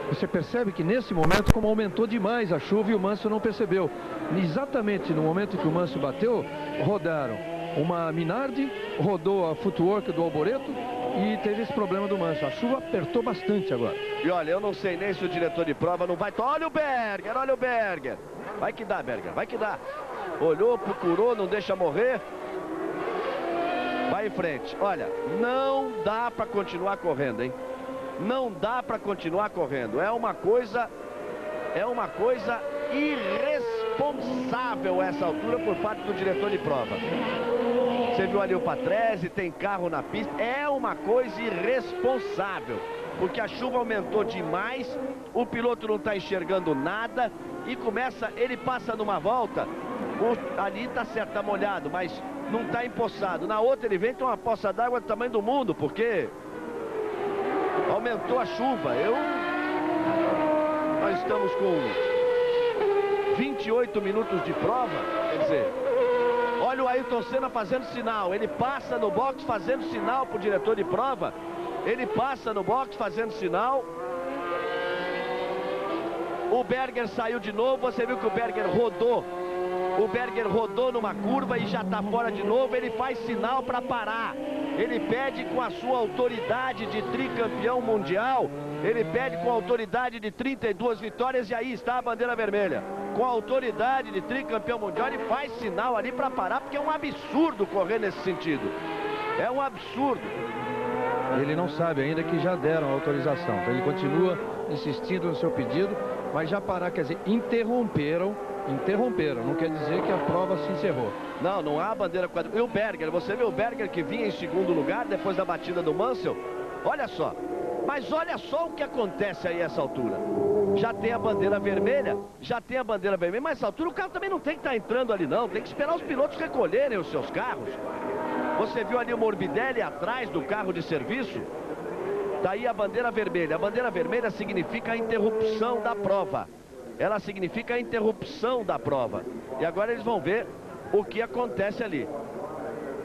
Você percebe que nesse momento, como aumentou demais a chuva, e o Mansell não percebeu. Exatamente no momento que o Mansell bateu, rodaram uma Minardi, rodou a footwork do Alboreto e teve esse problema do Mansell. A chuva apertou bastante agora. E olha, eu não sei nem se o diretor de prova não vai... Olha o Berger. Vai que dá, Berger, vai que dá. Olhou, procurou, não deixa morrer. Vai em frente. Olha, não dá para continuar correndo, hein? Não dá para continuar correndo. É uma coisa irresponsável a essa altura por parte do diretor de prova. Você viu ali o Patrese, tem carro na pista. É uma coisa irresponsável, porque a chuva aumentou demais, o piloto não está enxergando nada e começa, ele passa numa volta, ali tá certo, tá molhado, mas não tá empoçado. Na outra ele vem, tem uma poça d'água do tamanho do mundo, porque aumentou a chuva. Nós estamos com 28 minutos de prova, quer dizer, olha o Ayrton Senna fazendo sinal, ele passa no box fazendo sinal pro diretor de prova, ele passa no box fazendo sinal. O Berger saiu de novo, você viu que o Berger rodou. O Berger rodou numa curva e já está fora de novo, ele faz sinal para parar. Ele pede com a sua autoridade de tricampeão mundial, ele pede com a autoridade de 32 vitórias e aí está a bandeira vermelha. Com a autoridade de tricampeão mundial, ele faz sinal ali para parar, porque é um absurdo correr nesse sentido. É um absurdo. Ele não sabe ainda que já deram a autorização, então ele continua insistindo no seu pedido, mas já parar, quer dizer, interromperam, não quer dizer que a prova se encerrou. Não há bandeira quadrilha. E o Berger, você vê o Berger que vinha em segundo lugar depois da batida do Mansell? Olha só, mas olha só o que acontece aí a essa altura. Já tem a bandeira vermelha, mas nessa altura o carro também não tem que estar entrando ali não, tem que esperar os pilotos recolherem os seus carros. Você viu ali o Morbidelli atrás do carro de serviço? Daí a bandeira vermelha. A bandeira vermelha significa a interrupção da prova. Ela significa a interrupção da prova. E agora eles vão ver o que acontece ali.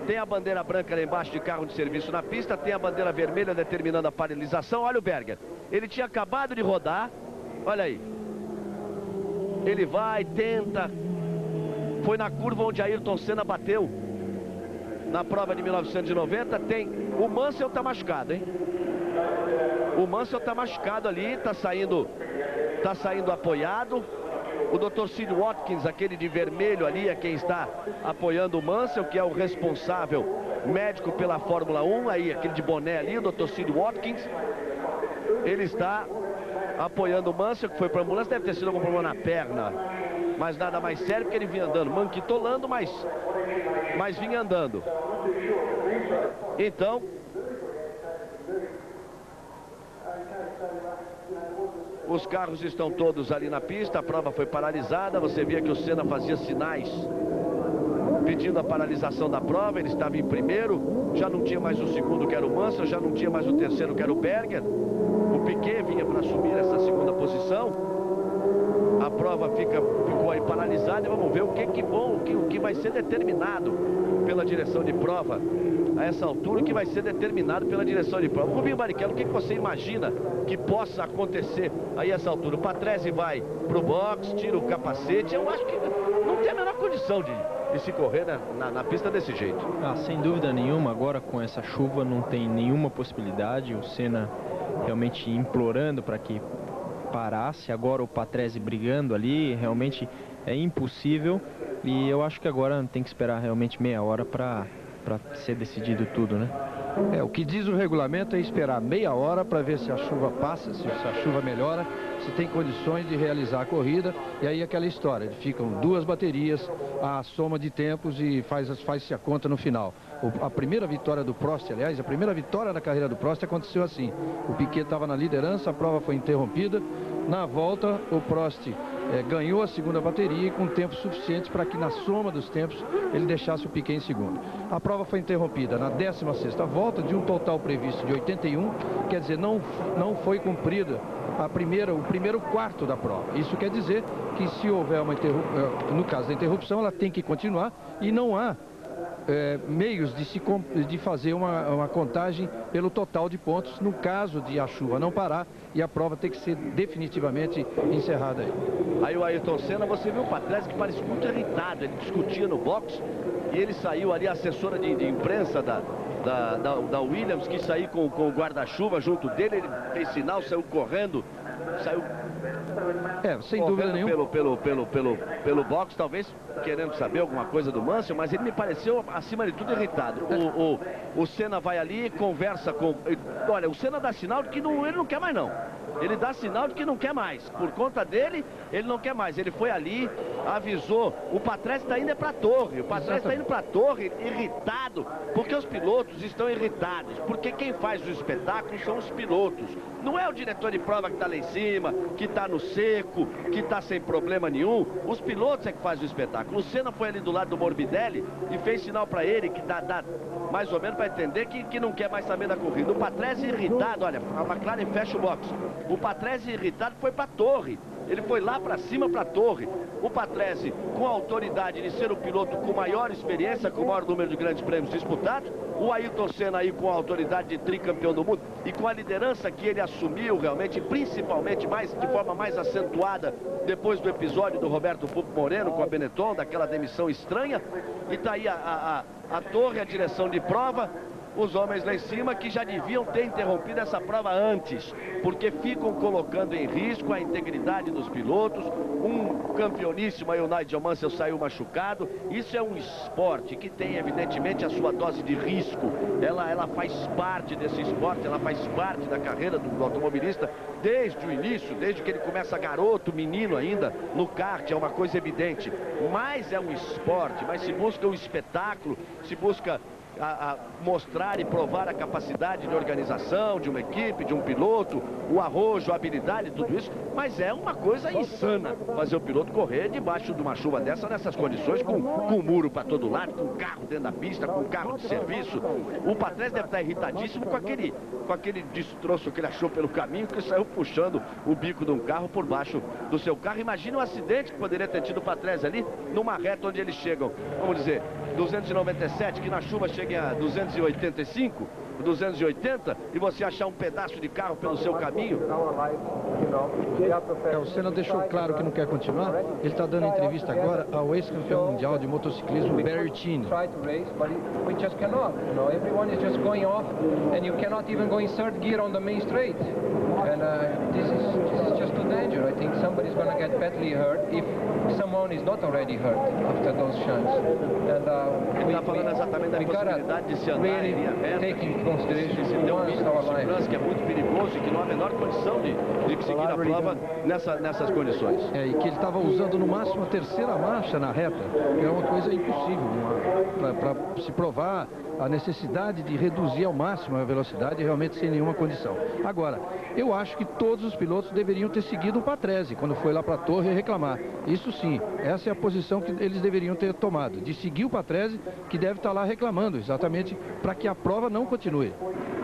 Tem a bandeira branca lá embaixo de carro de serviço na pista, tem a bandeira vermelha determinando a paralisação. Olha o Berger, ele tinha acabado de rodar, olha aí. Ele vai, tenta. Foi na curva onde Ayrton Senna bateu. Na prova de 1990 tem... O Mansell tá machucado, hein? O Mansell tá machucado ali, tá saindo apoiado. O Dr. Sid Watkins, aquele de vermelho ali, é quem está apoiando o Mansell, que é o responsável médico pela Fórmula 1. Aí, aquele de boné ali, o Dr. Sid Watkins. Ele está apoiando o Mansell, que foi para a ambulância. Deve ter sido algum problema na perna, mas nada mais sério, porque ele vinha andando manquitolando, mas vinha andando. Então, os carros estão todos ali na pista, a prova foi paralisada. Você via que o Senna fazia sinais pedindo a paralisação da prova. Ele estava em primeiro, já não tinha mais o segundo, que era o Mansell, já não tinha mais o terceiro, que era o Berger. O Piquet vinha para assumir essa segunda posição. A prova ficou aí paralisada e vamos ver o que vai ser determinado pela direção de prova a essa altura, o que vai ser determinado pela direção de prova. Rubinho Barrichello, o que você imagina que possa acontecer aí a essa altura? O Patrese vai pro box, tira o capacete. Eu acho que não tem a menor condição de se correr na pista desse jeito. Sem dúvida nenhuma, agora com essa chuva não tem nenhuma possibilidade. O Senna realmente implorando para que parasse, agora o Patrese brigando ali, realmente é impossível. E eu acho que agora tem que esperar realmente meia hora para ser decidido tudo, né? O que diz o regulamento é esperar meia hora para ver se a chuva passa, se a chuva melhora, se tem condições de realizar a corrida. E aí aquela história, ficam duas baterias, a soma de tempos e faz-se a conta no final. A primeira vitória do Prost, aliás, a primeira vitória da carreira do Prost aconteceu assim. O Piquet estava na liderança, a prova foi interrompida. Na volta, o Prost ganhou a segunda bateria e com tempo suficiente para que na soma dos tempos ele deixasse o Piquet em segundo. A prova foi interrompida na 16ª volta de um total previsto de 81, quer dizer, não foi cumprida o primeiro quarto da prova. Isso quer dizer que se houver no caso da interrupção, ela tem que continuar e não há meios de fazer uma contagem pelo total de pontos no caso de a chuva não parar e a prova ter que ser definitivamente encerrada aí o Ayrton Senna, você viu o Patrese que parecia muito irritado, ele discutia no box e ele saiu ali, a assessora de imprensa da Williams, que saiu com o guarda-chuva junto dele, ele fez sinal, saiu correndo, saiu sem dúvida nenhuma pelo box, talvez querendo saber alguma coisa do Mansell, mas ele me pareceu, acima de tudo, irritado. O Senna vai ali, conversa com... Olha, o Senna dá sinal de que ele não quer mais, não. Ele dá sinal de que não quer mais. Por conta dele, ele não quer mais. Ele foi ali, avisou. O Patrese está indo para a torre. O Patrese está indo para a torre irritado, porque os pilotos estão irritados. Porque quem faz o espetáculo são os pilotos. Não é o diretor de prova que está lá em cima, que está no seco, que está sem problema nenhum. Os pilotos é que fazem o espetáculo. O Senna foi ali do lado do Morbidelli e fez sinal para ele, que dá mais ou menos para entender que não quer mais saber da corrida. O Patrese irritado, olha, a McLaren fecha o box. O Patrese irritado foi para a torre. Ele foi lá para cima, para a torre. O Patrese, com a autoridade de ser o piloto com maior experiência, com o maior número de grandes prêmios disputados. O Ayrton Senna aí com a autoridade de tricampeão do mundo e com a liderança que ele assumiu realmente, principalmente de forma mais acentuada depois do episódio do Roberto Pupo Moreno com a Benetton, daquela demissão estranha. E tá aí a torre, a direção de prova. Os homens lá em cima que já deviam ter interrompido essa prova antes, porque ficam colocando em risco a integridade dos pilotos. Um campeoníssimo aí, o Nigel Mansell, saiu machucado. Isso é um esporte que tem evidentemente a sua dose de risco. Ela faz parte desse esporte, ela faz parte da carreira do automobilista desde o início, desde que ele começa garoto, menino ainda, no kart, é uma coisa evidente. Mas é um esporte, mas se busca um espetáculo, se busca a mostrar e provar a capacidade de organização de uma equipe, de um piloto, o arrojo, a habilidade, tudo isso, mas é uma coisa insana fazer o piloto correr debaixo de uma chuva dessa, nessas condições, com muro para todo lado, com carro dentro da pista, com carro de serviço. O Patrese deve estar irritadíssimo com aquele destroço que ele achou pelo caminho, que saiu puxando o bico de um carro por baixo do seu carro. Imagina o acidente que poderia ter tido o Patrese ali, numa reta onde eles chegam, vamos dizer, 297, que na chuva cheguem a 285, 280, e você achar um pedaço de carro pelo seu caminho. O Senna deixou claro que não quer continuar. Ele está dando entrevista agora ao ex-campeão mundial de motociclismo, Berrettini. Everyone is just going off, and you cannot even go in third gear on the main straight. And this is just too dangerous. I think somebody's going to get badly hurt if someone is not already hurt after those shunts. And ele está falando exatamente da possibilidade de se andar em linha aberta, de se ter um mínimo de segurança que é muito perigoso e que não há a menor condição de seguir a prova nessas condições. E que ele estava usando no máximo a terceira marcha na reta, que é uma coisa impossível para se provar a necessidade de reduzir ao máximo a velocidade realmente sem nenhuma condição. Agora, eu acho que todos os pilotos deveriam ter seguido o Patrese quando foi lá para a torre reclamar. Isso sim, essa é a posição que eles deveriam ter tomado, de seguir o Patrese, que deve estar lá reclamando, exatamente para que a prova não continue.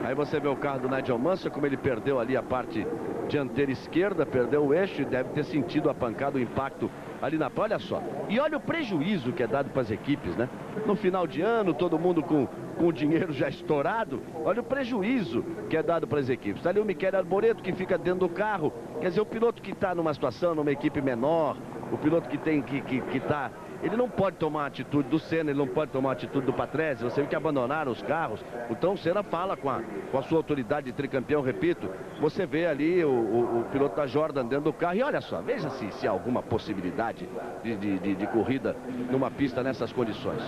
Aí você vê o carro do Nigel Mansell, como ele perdeu ali a parte dianteira esquerda, perdeu o eixo e deve ter sentido a pancada, o impacto ali na... Olha só, e olha o prejuízo que é dado para as equipes, né? No final de ano, todo mundo com o dinheiro já estourado, olha o prejuízo que é dado para as equipes. Está ali o Michele Arboreto, que fica dentro do carro, quer dizer, o piloto que está numa situação, numa equipe menor, o piloto que tem que está... Ele não pode tomar a atitude do Senna, ele não pode tomar a atitude do Patrese. Você viu que abandonaram os carros. Então o Senna fala com a sua autoridade de tricampeão, repito. Você vê ali o piloto da Jordan dentro do carro. E olha só, veja se há alguma possibilidade de corrida numa pista nessas condições.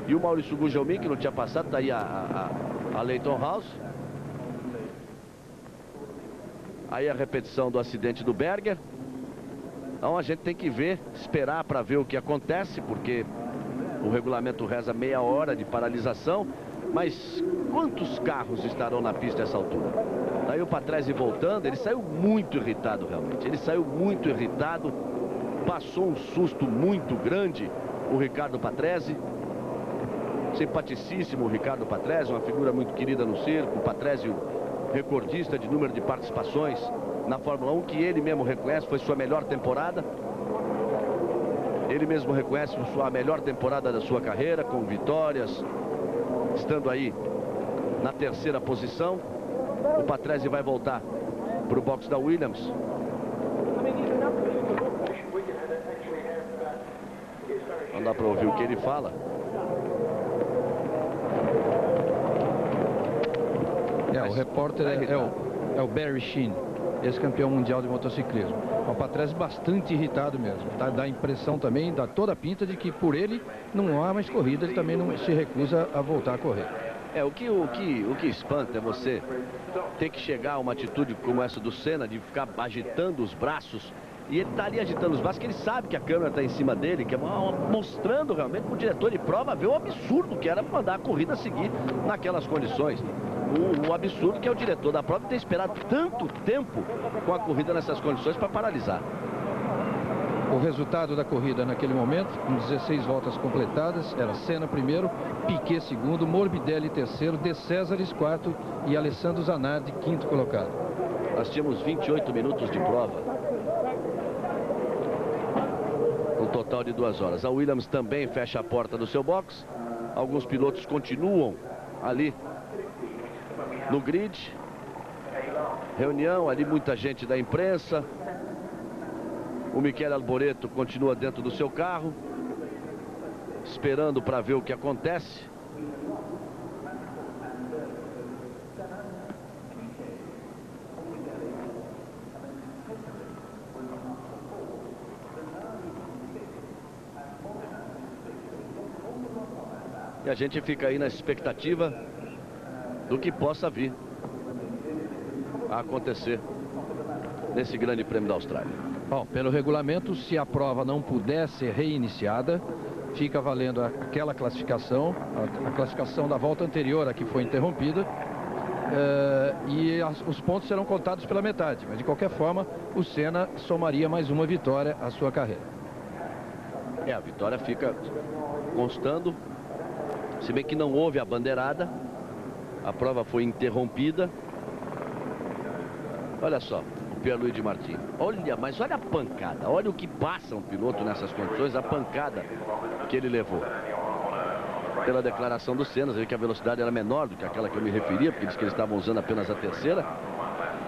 E o Maurício Gugelmin, que não tinha passado, está aí a Leyton House. Aí a repetição do acidente do Berger. Então a gente tem que ver, esperar para ver o que acontece, porque o regulamento reza meia hora de paralisação. Mas quantos carros estarão na pista a essa altura? Daí o Patrese voltando, ele saiu muito irritado realmente. Ele saiu muito irritado, passou um susto muito grande o Ricardo Patrese. Simpaticíssimo o Ricardo Patrese, uma figura muito querida no circo. O Patrese, o recordista de número de participações na Fórmula 1, que ele mesmo reconhece, foi sua melhor temporada. Ele mesmo reconhece a melhor temporada da sua carreira, com vitórias, estando aí na terceira posição. O Patrese vai voltar para o box da Williams. Não dá para ouvir o que ele fala. O repórter é o Barry Sheene, ex-campeão mundial de motociclismo. O Patrese bastante irritado mesmo. Dá a impressão também, dá toda a pinta de que por ele não há mais corrida, ele também não se recusa a voltar a correr. O que espanta é você ter que chegar a uma atitude como essa do Senna, de ficar agitando os braços. E ele está ali agitando os braços, que ele sabe que a câmera está em cima dele, que é mostrando realmente para o diretor de prova ver o absurdo que era mandar a corrida seguir naquelas condições. O absurdo que é o diretor da prova ter esperado tanto tempo com a corrida nessas condições para paralisar. O resultado da corrida naquele momento, com 16 voltas completadas, era Senna primeiro, Piquet segundo, Morbidelli terceiro, De Césares quarto e Alessandro Zanardi quinto colocado. Nós tínhamos 28 minutos de prova. Um total de 2 horas. A Williams também fecha a porta do seu box. Alguns pilotos continuam ali no grid. Reunião, ali muita gente da imprensa. O Michele Alboreto continua dentro do seu carro, esperando para ver o que acontece. E a gente fica aí na expectativa do que possa vir a acontecer nesse Grande Prêmio da Austrália. Bom, pelo regulamento, se a prova não puder ser reiniciada, fica valendo aquela classificação, a classificação da volta anterior a que foi interrompida, e os pontos serão contados pela metade. Mas, de qualquer forma, o Senna somaria mais uma vitória à sua carreira. A vitória fica constando, se bem que não houve a bandeirada, a prova foi interrompida. Olha só. Pierluigi Martini. Mas olha a pancada, olha o que passa um piloto nessas condições, a pancada que ele levou. Pela declaração do Senna, você vê que a velocidade era menor do que aquela que eu me referia, porque diz que eles estavam usando apenas a terceira.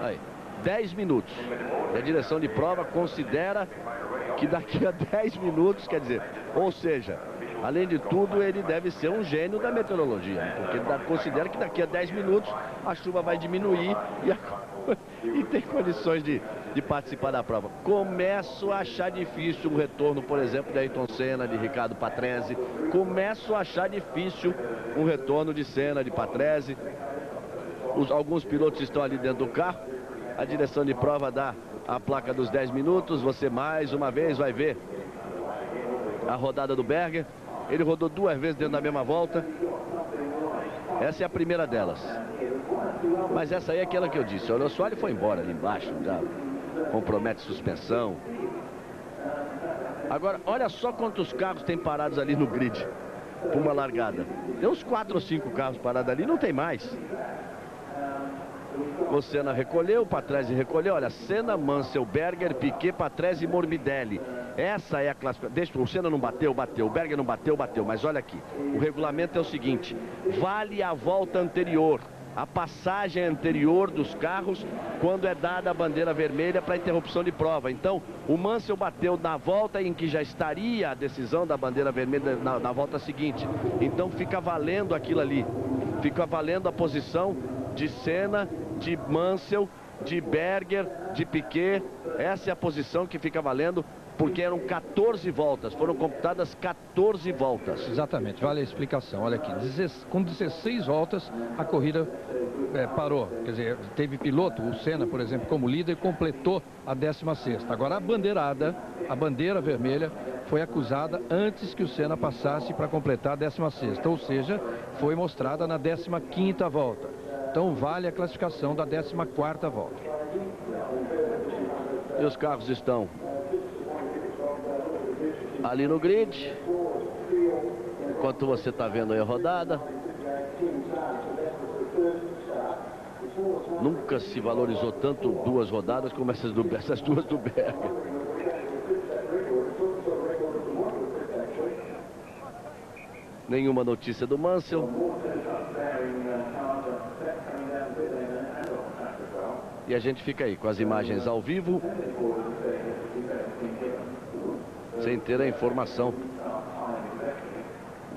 Aí, 10 minutos. E a direção de prova considera que daqui a 10 minutos, quer dizer, ou seja, além de tudo, ele deve ser um gênio da meteorologia, porque ele considera que daqui a 10 minutos a chuva vai diminuir e tem condições de participar da prova. Começo a achar difícil um retorno, por exemplo, de Ayrton Senna, de Riccardo Patrese. Começo a achar difícil um retorno de Senna, de Patrese. Alguns pilotos estão ali dentro do carro. A direção de prova dá a placa dos 10 minutos. Você mais uma vez vai ver a rodada do Berger. Ele rodou 2 vezes dentro da mesma volta. Essa é a primeira delas. Mas essa aí é aquela que eu disse. O Soares foi embora ali embaixo, já compromete suspensão. Agora, olha só quantos carros tem parados ali no grid por uma largada. Tem uns 4 ou 5 carros parados ali, não tem mais. O Senna recolheu, o Patrese recolheu. Olha, Senna, Mansell, Berger, Piquet, Patrese e Morbidelli. Essa é a classificação. O Senna não bateu, bateu. O Berger não bateu, bateu. Mas olha aqui, o regulamento é o seguinte: vale a volta anterior, a passagem anterior dos carros, quando é dada a bandeira vermelha para interrupção de prova. Então, o Mansell bateu na volta em que já estaria a decisão da bandeira vermelha na volta seguinte. Então, fica valendo aquilo ali. Fica valendo a posição de Senna, de Mansell, de Berger, de Piquet. Essa é a posição que fica valendo, porque eram 14 voltas, foram computadas 14 voltas. Exatamente, vale a explicação. Olha aqui, com 16 voltas a corrida parou. Quer dizer, teve piloto, o Senna, por exemplo, como líder, completou a 16ª. Agora a bandeirada, a bandeira vermelha, foi acusada antes que o Senna passasse para completar a 16ª, ou seja, foi mostrada na 15ª volta. Então vale a classificação da 14ª volta. E os carros estão ali no grid, enquanto você está vendo aí a rodada. Nunca se valorizou tanto 2 rodadas como essas duas do Berger. Nenhuma notícia do Mansell. E a gente fica aí com as imagens ao vivo, sem ter a informação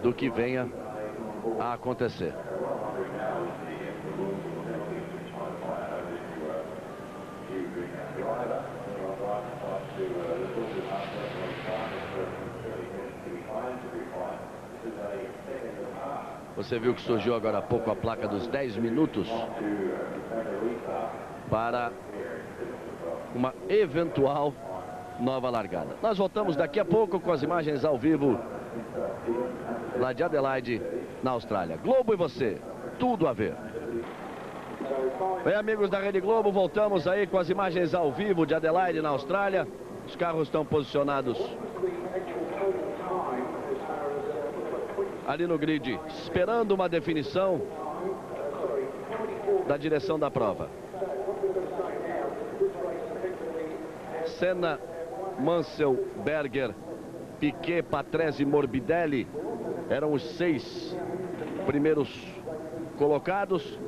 do que venha a acontecer. Você viu que surgiu agora há pouco a placa dos 10 minutos para uma eventual nova largada. Nós voltamos daqui a pouco com as imagens ao vivo lá de Adelaide, na Austrália. Globo e você, tudo a ver. Bem, amigos da Rede Globo, voltamos aí com as imagens ao vivo de Adelaide, na Austrália. Os carros estão posicionados ali no grid, esperando uma definição da direção da prova. Senna, Mansell, Berger, Piquet, Patrese e Morbidelli eram os 6 primeiros colocados.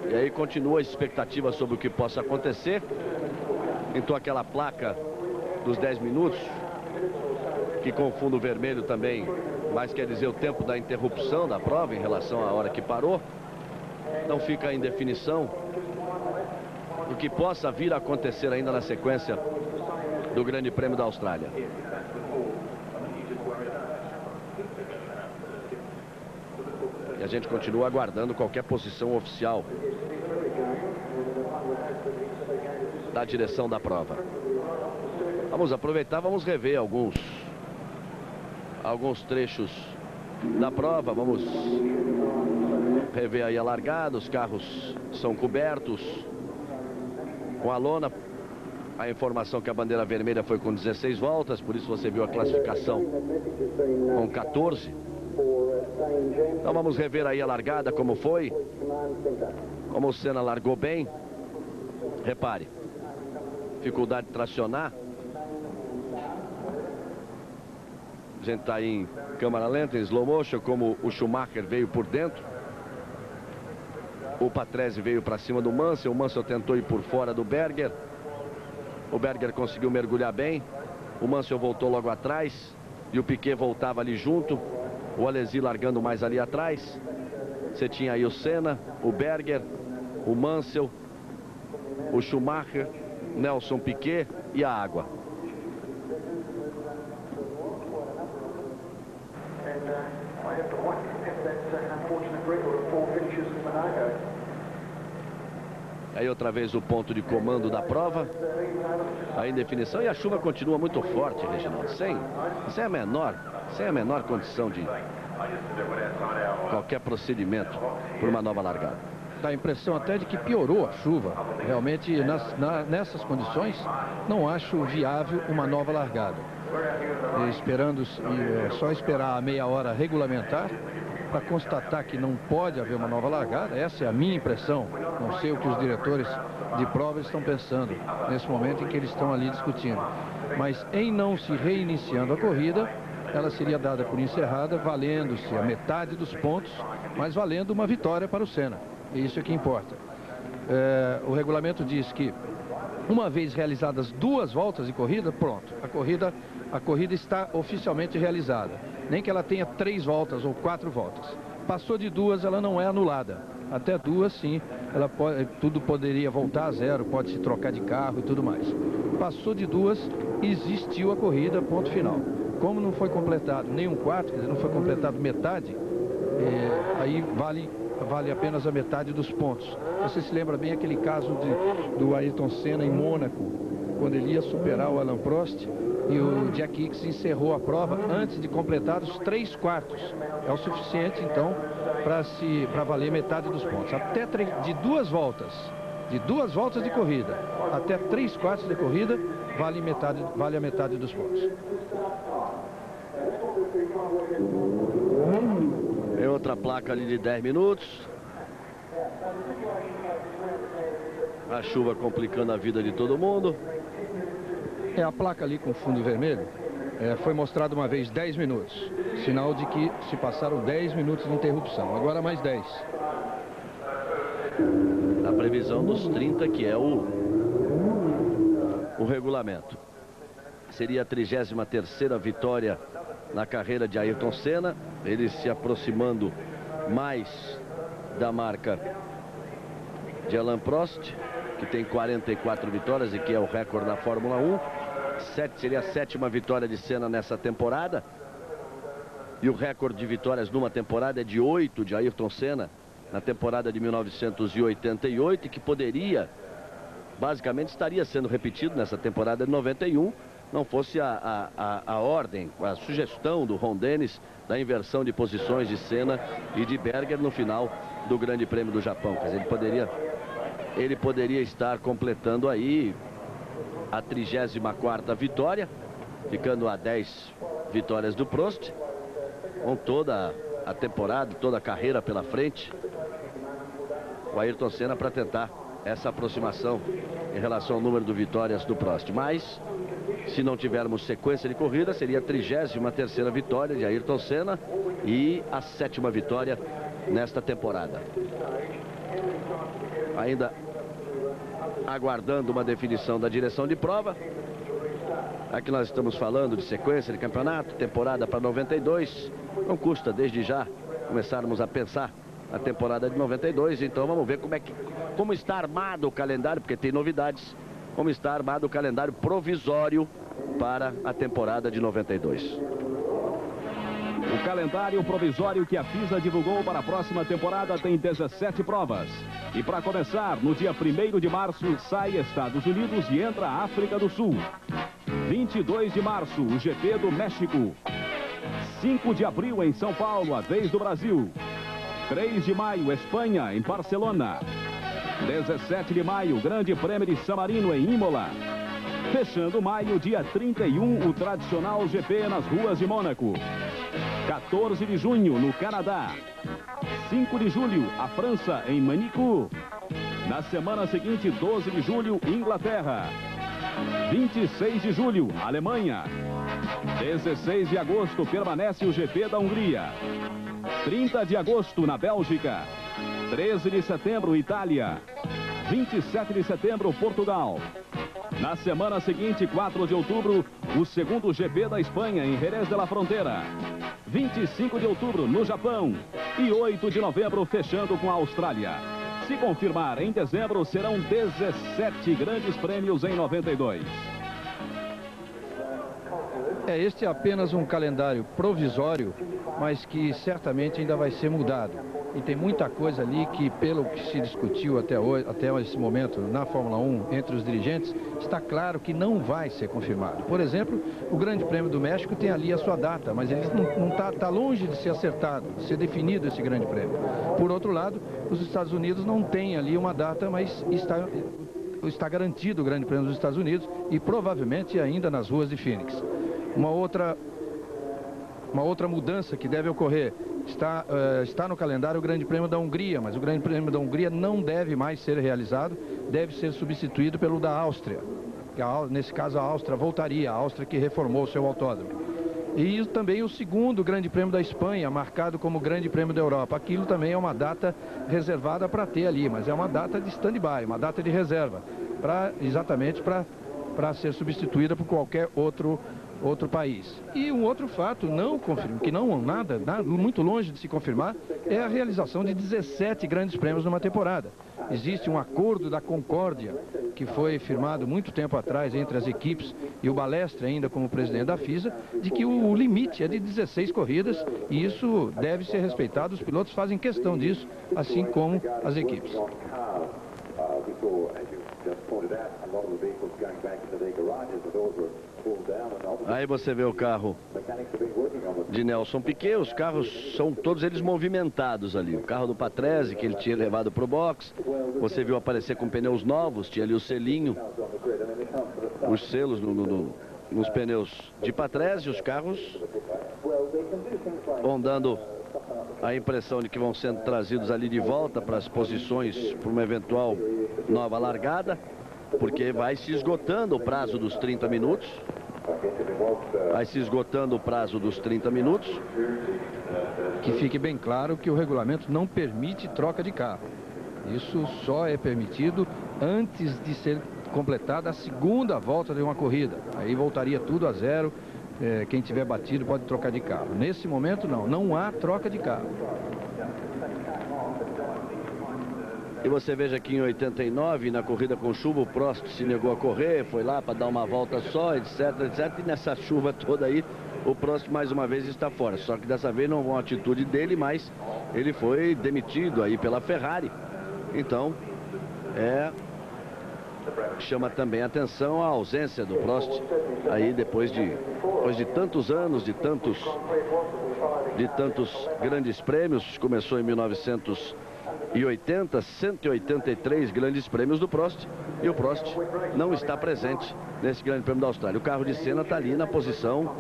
E aí continua a expectativa sobre o que possa acontecer. Então aquela placa dos 10 minutos, que com fundo vermelho também, mas quer dizer o tempo da interrupção da prova em relação à hora que parou. Não fica em definição do que possa vir a acontecer ainda na sequência do Grande Prêmio da Austrália. E a gente continua aguardando qualquer posição oficial da direção da prova. Vamos aproveitar, vamos rever alguns trechos da prova. Vamos rever aí a largada. Os carros são cobertos com a lona. A informação que a bandeira vermelha foi com 16 voltas, por isso você viu a classificação com 14. Então vamos rever aí a largada, como foi, como o Senna largou bem. Repare, dificuldade de tracionar. A gente está aí em câmera lenta, em slow motion, como o Schumacher veio por dentro. O Patrese veio para cima do Mansell, o Mansell tentou ir por fora do Berger. O Berger conseguiu mergulhar bem, o Mansell voltou logo atrás e o Piquet voltava ali junto. O Alesi largando mais ali atrás. Você tinha aí o Senna, o Berger, o Mansell, o Schumacher, Nelson Piquet e a água. Aí outra vez o ponto de comando da prova. Aí em definição. E a chuva continua muito forte, Reginaldo. Sem a menor condição de qualquer procedimento por uma nova largada. Dá a impressão até de que piorou a chuva. Realmente, nessas condições, não acho viável uma nova largada. Só esperar a meia hora regulamentar para constatar que não pode haver uma nova largada. Essa é a minha impressão. Não sei o que os diretores de provas estão pensando nesse momento em que eles estão ali discutindo. Mas em não se reiniciando a corrida, ela seria dada por encerrada, valendo-se a metade dos pontos, mas valendo uma vitória para o Senna. E isso é que importa. O regulamento diz que uma vez realizadas 2 voltas de corrida, pronto, a corrida está oficialmente realizada. Nem que ela tenha 3 voltas ou 4 voltas. Passou de 2, ela não é anulada. Até 2, sim, tudo poderia voltar a zero, pode se trocar de carro e tudo mais. Passou de 2, existiu a corrida, ponto final. Como não foi completado nem 1/4, quer dizer, não foi completado metade, aí vale apenas a metade dos pontos. Você se lembra bem aquele caso do Ayrton Senna em Mônaco, quando ele ia superar o Alain Prost e o Jack Hicks encerrou a prova antes de completar os 3/4. É o suficiente, então, para valer metade dos pontos. Até de 2 voltas de corrida, até 3/4 de corrida, vale a metade dos pontos. Tem outra placa ali de 10 minutos. A chuva complicando a vida de todo mundo. A placa ali com fundo vermelho foi mostrada uma vez 10 minutos. Sinal de que se passaram 10 minutos de interrupção. Agora mais 10. A previsão dos 30, que é o regulamento. Seria a 33ª vitória na carreira de Ayrton Senna. Ele se aproximando mais da marca de Alain Prost, que tem 44 vitórias e que é o recorde da Fórmula 1. Seria a 7ª vitória de Senna nessa temporada. E o recorde de vitórias numa temporada é de 8 de Ayrton Senna na temporada de 1988, que poderia, basicamente estaria sendo repetido nessa temporada de 91, não fosse a ordem, a sugestão do Ron Dennis da inversão de posições de Senna e de Berger no final do Grande Prêmio do Japão. Quer dizer, ele poderia estar completando aí a 34ª vitória, ficando a 10 vitórias do Prost, com toda a temporada, toda a carreira pela frente, o Ayrton Senna para tentar essa aproximação em relação ao número de vitórias do Prost. Mas, se não tivermos sequência de corrida, seria a 33ª vitória de Ayrton Senna e a 7ª vitória nesta temporada. Ainda aguardando uma definição da direção de prova. Aqui nós estamos falando de sequência de campeonato, temporada para 92. Não custa desde já começarmos a pensar a temporada de 92, então vamos ver como está armado o calendário, porque tem novidades, como está armado o calendário provisório para a temporada de 92. O calendário provisório que a FISA divulgou para a próxima temporada tem 17 provas. E para começar, no dia 1º de março, sai Estados Unidos e entra a África do Sul. 22 de março, o GP do México. 5 de abril, em São Paulo, a vez do Brasil. 3 de maio, Espanha, em Barcelona. 17 de maio, Grande Prêmio de San Marino, em Imola. Fechando maio, dia 31, o tradicional GP nas ruas de Mônaco. 14 de junho, no Canadá. 5 de julho, a França, em Manicourt. Na semana seguinte, 12 de julho, Inglaterra. 26 de julho, Alemanha. 16 de agosto, permanece o GP da Hungria. 30 de agosto, na Bélgica. 13 de setembro, Itália. 27 de setembro, Portugal. Na semana seguinte, 4 de outubro, o segundo GP da Espanha, em Jerez de la Frontera. 25 de outubro, no Japão. E 8 de novembro, fechando com a Austrália. Se confirmar, em dezembro, serão 17 grandes prêmios em 92. Este é apenas um calendário provisório, mas que certamente ainda vai ser mudado. E tem muita coisa ali que, pelo que se discutiu até esse momento na Fórmula 1 entre os dirigentes, está claro que não vai ser confirmado. Por exemplo, o Grande Prêmio do México tem ali a sua data, mas ele não está longe de ser acertado, de ser definido esse Grande Prêmio. Por outro lado, os Estados Unidos não têm ali uma data, mas está garantido o Grande Prêmio dos Estados Unidos e provavelmente ainda nas ruas de Phoenix. Uma outra mudança que deve ocorrer, está no calendário o Grande Prêmio da Hungria, mas o Grande Prêmio da Hungria não deve mais ser realizado, deve ser substituído pelo da Áustria. Nesse caso a Áustria voltaria, a Áustria que reformou o seu autódromo. E também o segundo Grande Prêmio da Espanha, marcado como Grande Prêmio da Europa. Aquilo também é uma data reservada para ter ali, mas é uma data de stand-by, uma data de reserva, exatamente para ser substituída por qualquer outro país. E um outro fato que nada muito longe de se confirmar, é a realização de 17 grandes prêmios numa temporada. Existe um acordo da Concórdia, que foi firmado muito tempo atrás entre as equipes e o Balestre ainda como presidente da FISA, de que o limite é de 16 corridas e isso deve ser respeitado. Os pilotos fazem questão disso, assim como as equipes. Aí você vê o carro de Nelson Piquet, os carros são todos eles movimentados ali. O carro do Patrese, que ele tinha levado para o box, você viu aparecer com pneus novos, tinha ali o selinho, os selos nos pneus de Patrese. Os carros vão dando a impressão de que vão sendo trazidos ali de volta para as posições para uma eventual nova largada, porque vai se esgotando o prazo dos 30 minutos. Que fique bem claro que o regulamento não permite troca de carro. Isso só é permitido antes de ser completada a segunda volta de uma corrida. Aí voltaria tudo a zero. Quem tiver batido pode trocar de carro. Nesse momento não há troca de carro. E você veja que em 89, na corrida com chuva, o Prost se negou a correr, foi lá para dar uma volta só, etc, etc. E nessa chuva toda aí, o Prost mais uma vez está fora. Só que dessa vez não foi uma atitude dele, mas ele foi demitido aí pela Ferrari. Então, chama também a atenção a ausência do Prost aí depois de tantos anos, de tantos grandes prêmios. Começou em 1980, 183 grandes prêmios do Prost, e o Prost não está presente nesse grande prêmio da Austrália. O carro de Senna está ali na posição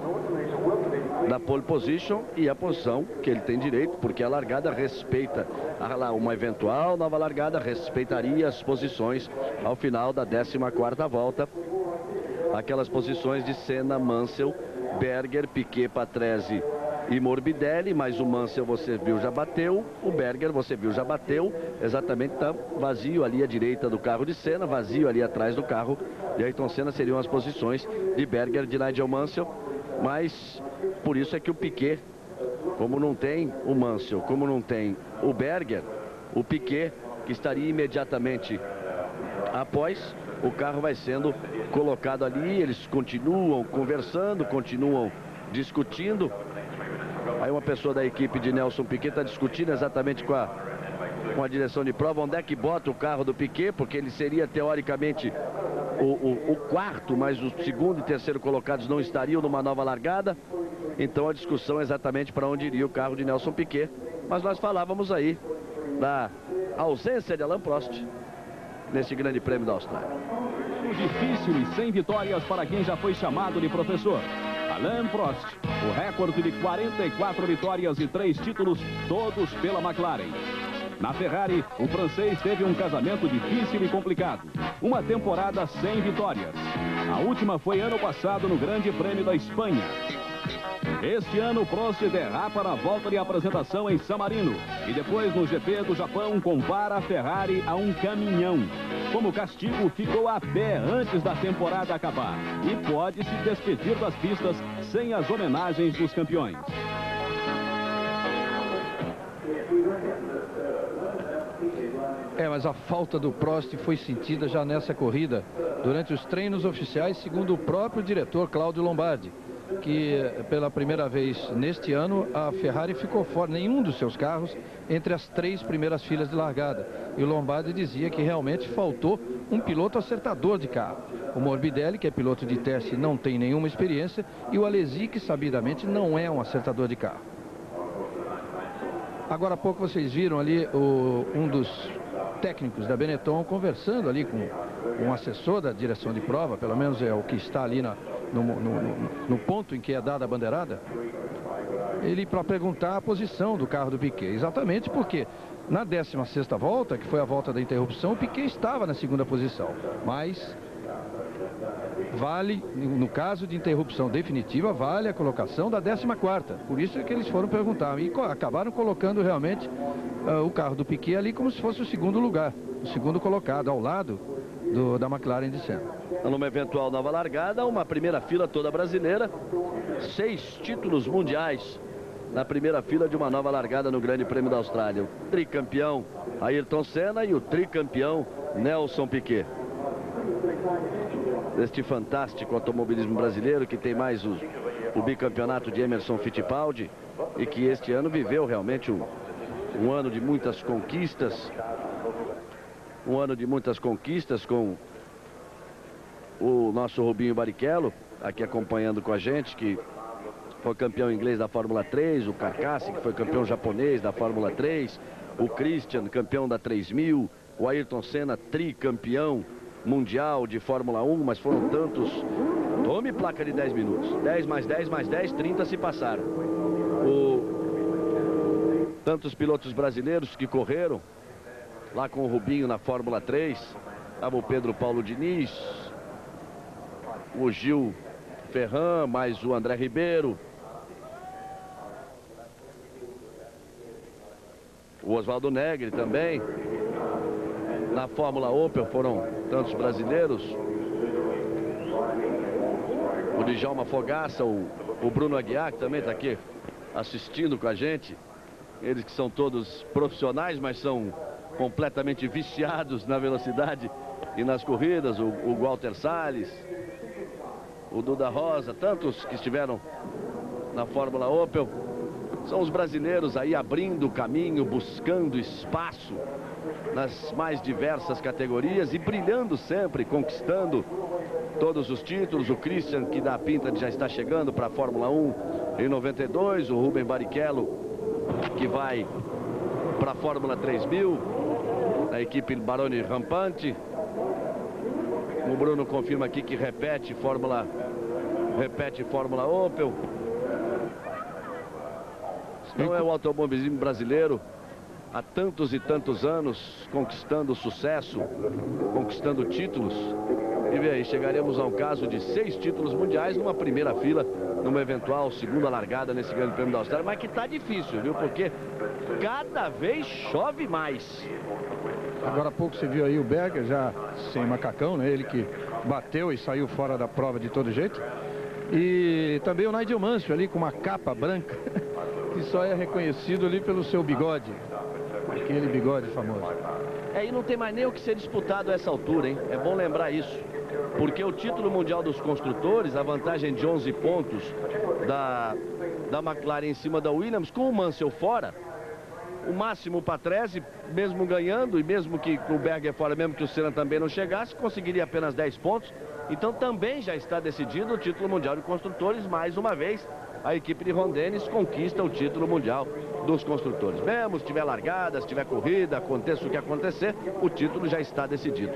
da pole position, e a posição que ele tem direito, porque a largada respeita uma eventual nova largada, respeitaria as posições ao final da 14ª volta, aquelas posições de Senna, Mansell, Berger, Piquet, Patrese e Morbidelli, mas o Mansell você viu já bateu, o Berger você viu já bateu, exatamente, tá vazio ali à direita do carro de Senna, vazio ali atrás do carro de Ayrton Senna, seriam as posições de Berger, de Nigel Mansell. Mas por isso é que o Piquet, como não tem o Mansell, como não tem o Berger, o Piquet, que estaria imediatamente após, o carro vai sendo colocado ali, eles continuam conversando, continuam discutindo. Aí uma pessoa da equipe de Nelson Piquet está discutindo exatamente com a direção de prova onde é que bota o carro do Piquet, porque ele seria teoricamente o quarto, mas o segundo e terceiro colocados não estariam numa nova largada. Então a discussão é exatamente para onde iria o carro de Nelson Piquet. Mas nós falávamos aí da ausência de Alain Prost nesse grande prêmio da Austrália. Difícil e sem vitórias para quem já foi chamado de professor. Alain Prost, o recorde de 44 vitórias e 3 títulos, todos pela McLaren. Na Ferrari, o francês teve um casamento difícil e complicado. Uma temporada sem vitórias. A última foi ano passado no Grande Prêmio da Espanha. Este ano, Prost derrapa na volta de apresentação em San Marino. E depois, no GP do Japão, compara a Ferrari a um caminhão. Como castigo, ficou a pé antes da temporada acabar. E pode se despedir das pistas sem as homenagens dos campeões. Mas a falta do Prost foi sentida já nessa corrida, durante os treinos oficiais, segundo o próprio diretor Claudio Lombardi, que pela primeira vez neste ano a Ferrari ficou fora, nenhum dos seus carros, entre as 3 primeiras filas de largada. E o Lombardi dizia que realmente faltou um piloto acertador de carro. O Morbidelli, que é piloto de teste, não tem nenhuma experiência, e o Alesi, que sabidamente não é um acertador de carro. Agora há pouco vocês viram ali um dos técnicos da Benetton conversando ali com um assessor da direção de prova, pelo menos é o que está ali no ponto em que é dada a bandeirada, ele para perguntar a posição do carro do Piquet, exatamente porque na 16ª volta, que foi a volta da interrupção, o Piquet estava na 2ª posição, mas vale, no caso de interrupção definitiva, vale a colocação da 14ª, por isso é que eles foram perguntar, e acabaram colocando realmente o carro do Piquet ali como se fosse o segundo lugar, o segundo colocado, ao lado da McLaren de Senna. Numa eventual nova largada, uma primeira fila toda brasileira, 6 títulos mundiais na primeira fila de uma nova largada no Grande Prêmio da Austrália. O tricampeão Ayrton Senna e o tricampeão Nelson Piquet. Este fantástico automobilismo brasileiro que tem mais o bicampeonato de Emerson Fittipaldi e que este ano viveu realmente um ano de muitas conquistas. Um ano de muitas conquistas com o nosso Rubinho Barrichello aqui acompanhando com a gente, que foi campeão inglês da Fórmula 3, o Carcassi, que foi campeão japonês da Fórmula 3, o Christian, campeão da 3000, o Ayrton Senna, tricampeão mundial de Fórmula 1, mas foram tantos. Tome placa de 10 minutos. 10 mais 10 mais 10, 30 se passaram. Tantos pilotos brasileiros que correram lá com o Rubinho na Fórmula 3. Estava o Pedro Paulo Diniz, o Gil Ferran, mais o André Ribeiro, o Oswaldo Negri também. Na Fórmula Opel foram tantos brasileiros. Djalma Fogaça, o Bruno Aguiar, que também está aqui assistindo com a gente. Eles que são todos profissionais, mas são completamente viciados na velocidade e nas corridas. O Walter Salles, o Duda Rosa, tantos que estiveram na Fórmula Opel. São os brasileiros aí abrindo caminho, buscando espaço nas mais diversas categorias e brilhando sempre, conquistando todos os títulos. O Christian, que dá a pinta de já está chegando para a Fórmula 1 em 92. O Rubem Barrichello, que vai para a Fórmula 3000, a equipe Baroni Rampante. O Bruno confirma aqui que repete Fórmula Opel. Não é o automobilismo brasileiro há tantos e tantos anos conquistando sucesso, conquistando títulos. E vê aí, chegaremos a um caso de 6 títulos mundiais numa primeira fila, numa eventual segunda largada nesse Grande Prêmio da Austrália. Mas que tá difícil, viu? Porque cada vez chove mais. Agora há pouco você viu aí o Berger já sem macacão, né? Ele que bateu e saiu fora da prova de todo jeito. E também o Nigel Mansell ali com uma capa branca, que só é reconhecido ali pelo seu bigode. Aquele bigode famoso. E não tem mais nem o que ser disputado a essa altura, hein? É bom lembrar isso. Porque o título mundial dos construtores, a vantagem de 11 pontos da McLaren em cima da Williams, com o Mansell fora, o máximo para Patrese, mesmo ganhando, e mesmo que o Berger fora, mesmo que o Senna também não chegasse, conseguiria apenas 10 pontos. Então também já está decidido o título mundial de construtores. Mais uma vez, a equipe de Ron Dennis conquista o título mundial dos construtores. Mesmo se tiver largada, se tiver corrida, aconteça o que acontecer, o título já está decidido.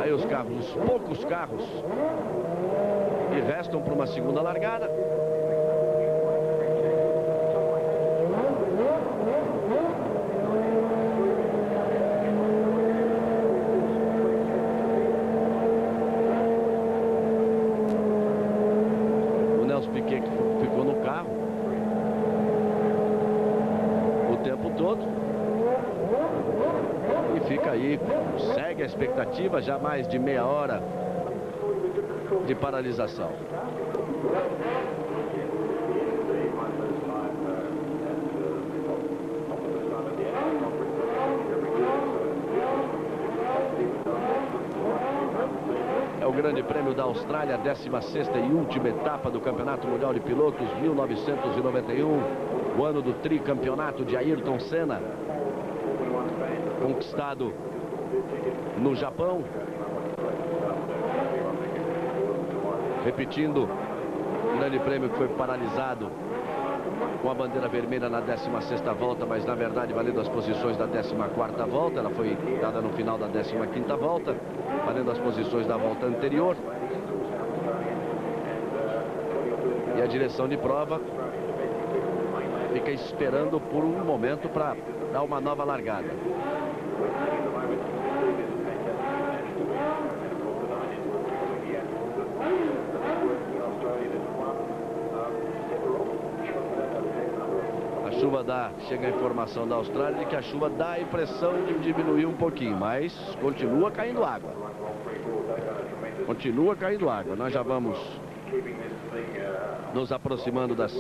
Aí os carros, os poucos carros que restam para uma segunda largada. Piquet ficou no carro o tempo todo e fica aí, segue a expectativa, já mais de meia hora de paralisação. O Grande Prêmio da Austrália, 16ª e última etapa do Campeonato Mundial de Pilotos, 1991, o ano do tricampeonato de Ayrton Senna, conquistado no Japão. Repetindo, o Grande Prêmio que foi paralisado com a bandeira vermelha na 16ª volta, mas na verdade valendo as posições da 14ª volta. Ela foi dada no final da 15ª volta, valendo as posições da volta anterior. E a direção de prova fica esperando por um momento para dar uma nova largada. A chuva chega a informação da Austrália de que a chuva dá a impressão de diminuir um pouquinho, mas continua caindo água. Continua caindo água. Nós já vamos nos aproximando das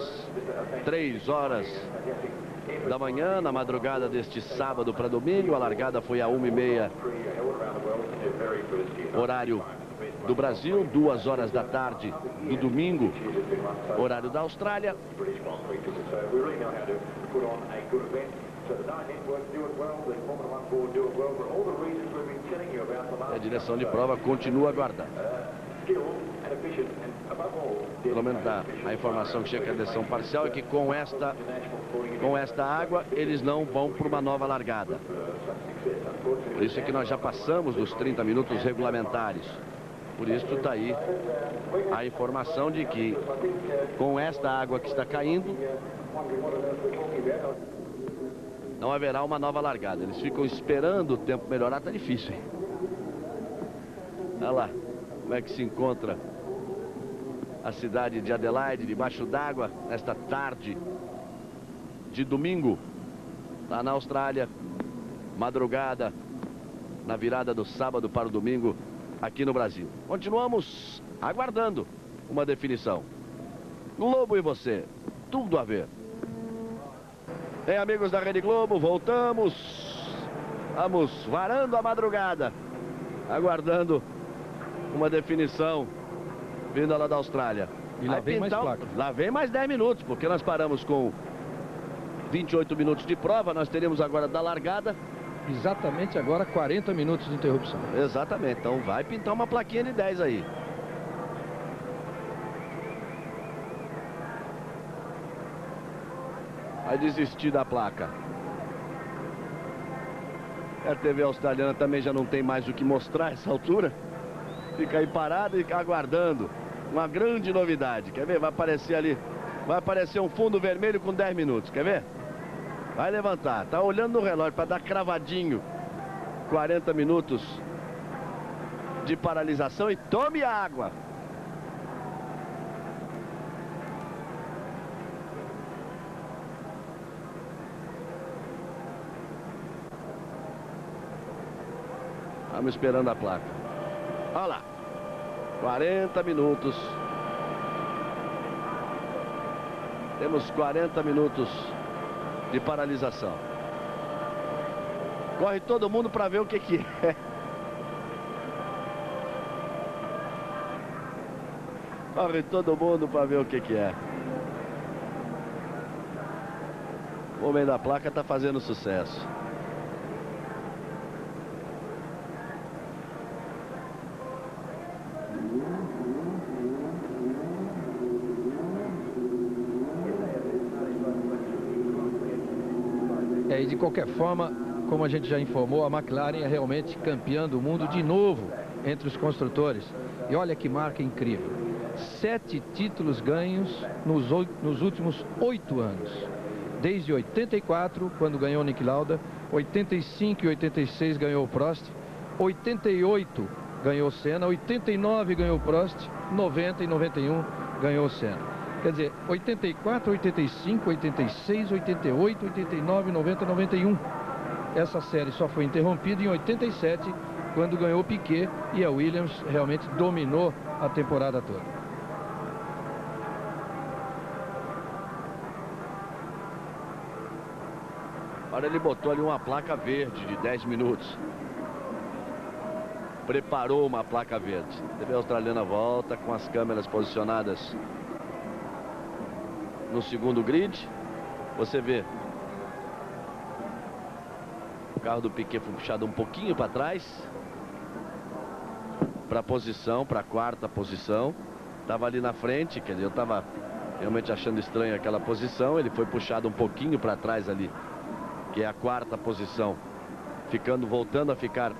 3 horas da manhã, na madrugada deste sábado para domingo. A largada foi a 1h30, horário do Brasil, 2 horas da tarde do domingo, horário da Austrália. A direção de prova continua aguardando. Pelo menos a informação que chega à direção parcial é que com esta água eles não vão para uma nova largada. Por isso é que nós já passamos dos 30 minutos regulamentares. Por isso está aí a informação de que com esta água que está caindo não haverá uma nova largada. Eles ficam esperando o tempo melhorar. Está difícil, hein? Olha lá como é que se encontra a cidade de Adelaide debaixo d'água nesta tarde de domingo, lá na Austrália. Madrugada, na virada do sábado para o domingo, aqui no Brasil. Continuamos aguardando uma definição. Globo e você, tudo a ver. Bem, amigos da Rede Globo, voltamos. Vamos varando a madrugada, aguardando uma definição vinda lá da Austrália. E lá vem mais placa. Lá vem mais 10 minutos, porque nós paramos com 28 minutos de prova. Nós teremos agora da largada. Exatamente agora 40 minutos de interrupção. Exatamente, então vai pintar uma plaquinha de 10 aí. Vai desistir da placa. A TV australiana também já não tem mais o que mostrar a essa altura. Fica aí parada e aguardando uma grande novidade. Quer ver? Vai aparecer ali. Vai aparecer um fundo vermelho com 10 minutos. Quer ver? Vai levantar. Tá olhando no relógio para dar cravadinho. 40 minutos de paralisação e tome água. Estamos esperando a placa. Olha lá. 40 minutos. Temos 40 minutos de paralisação. Corre todo mundo para ver o que é. Corre todo mundo para ver o que é. O homem da placa está fazendo sucesso. E de qualquer forma, como a gente já informou, a McLaren é realmente campeã do mundo de novo entre os construtores. E olha que marca incrível. 7 títulos ganhos nos últimos 8 anos. Desde 84, quando ganhou Niki Lauda, 85 e 86 ganhou o Prost, 88 ganhou o Senna, 89 ganhou o Prost, 90 e 91 ganhou o Senna. Quer dizer, 84, 85, 86, 88, 89, 90, 91. Essa série só foi interrompida em 87, quando ganhou o Piquet, e a Williams realmente dominou a temporada toda. Agora ele botou ali uma placa verde de 10 minutos. Preparou uma placa verde. A TV australiana volta com as câmeras posicionadas no segundo grid. Você vê o carro do Piquet foi puxado um pouquinho para trás, para a posição, para a quarta posição. Estava ali na frente, quer dizer, eu estava realmente achando estranho aquela posição. Ele foi puxado um pouquinho para trás ali, que é a quarta posição, voltando a ficar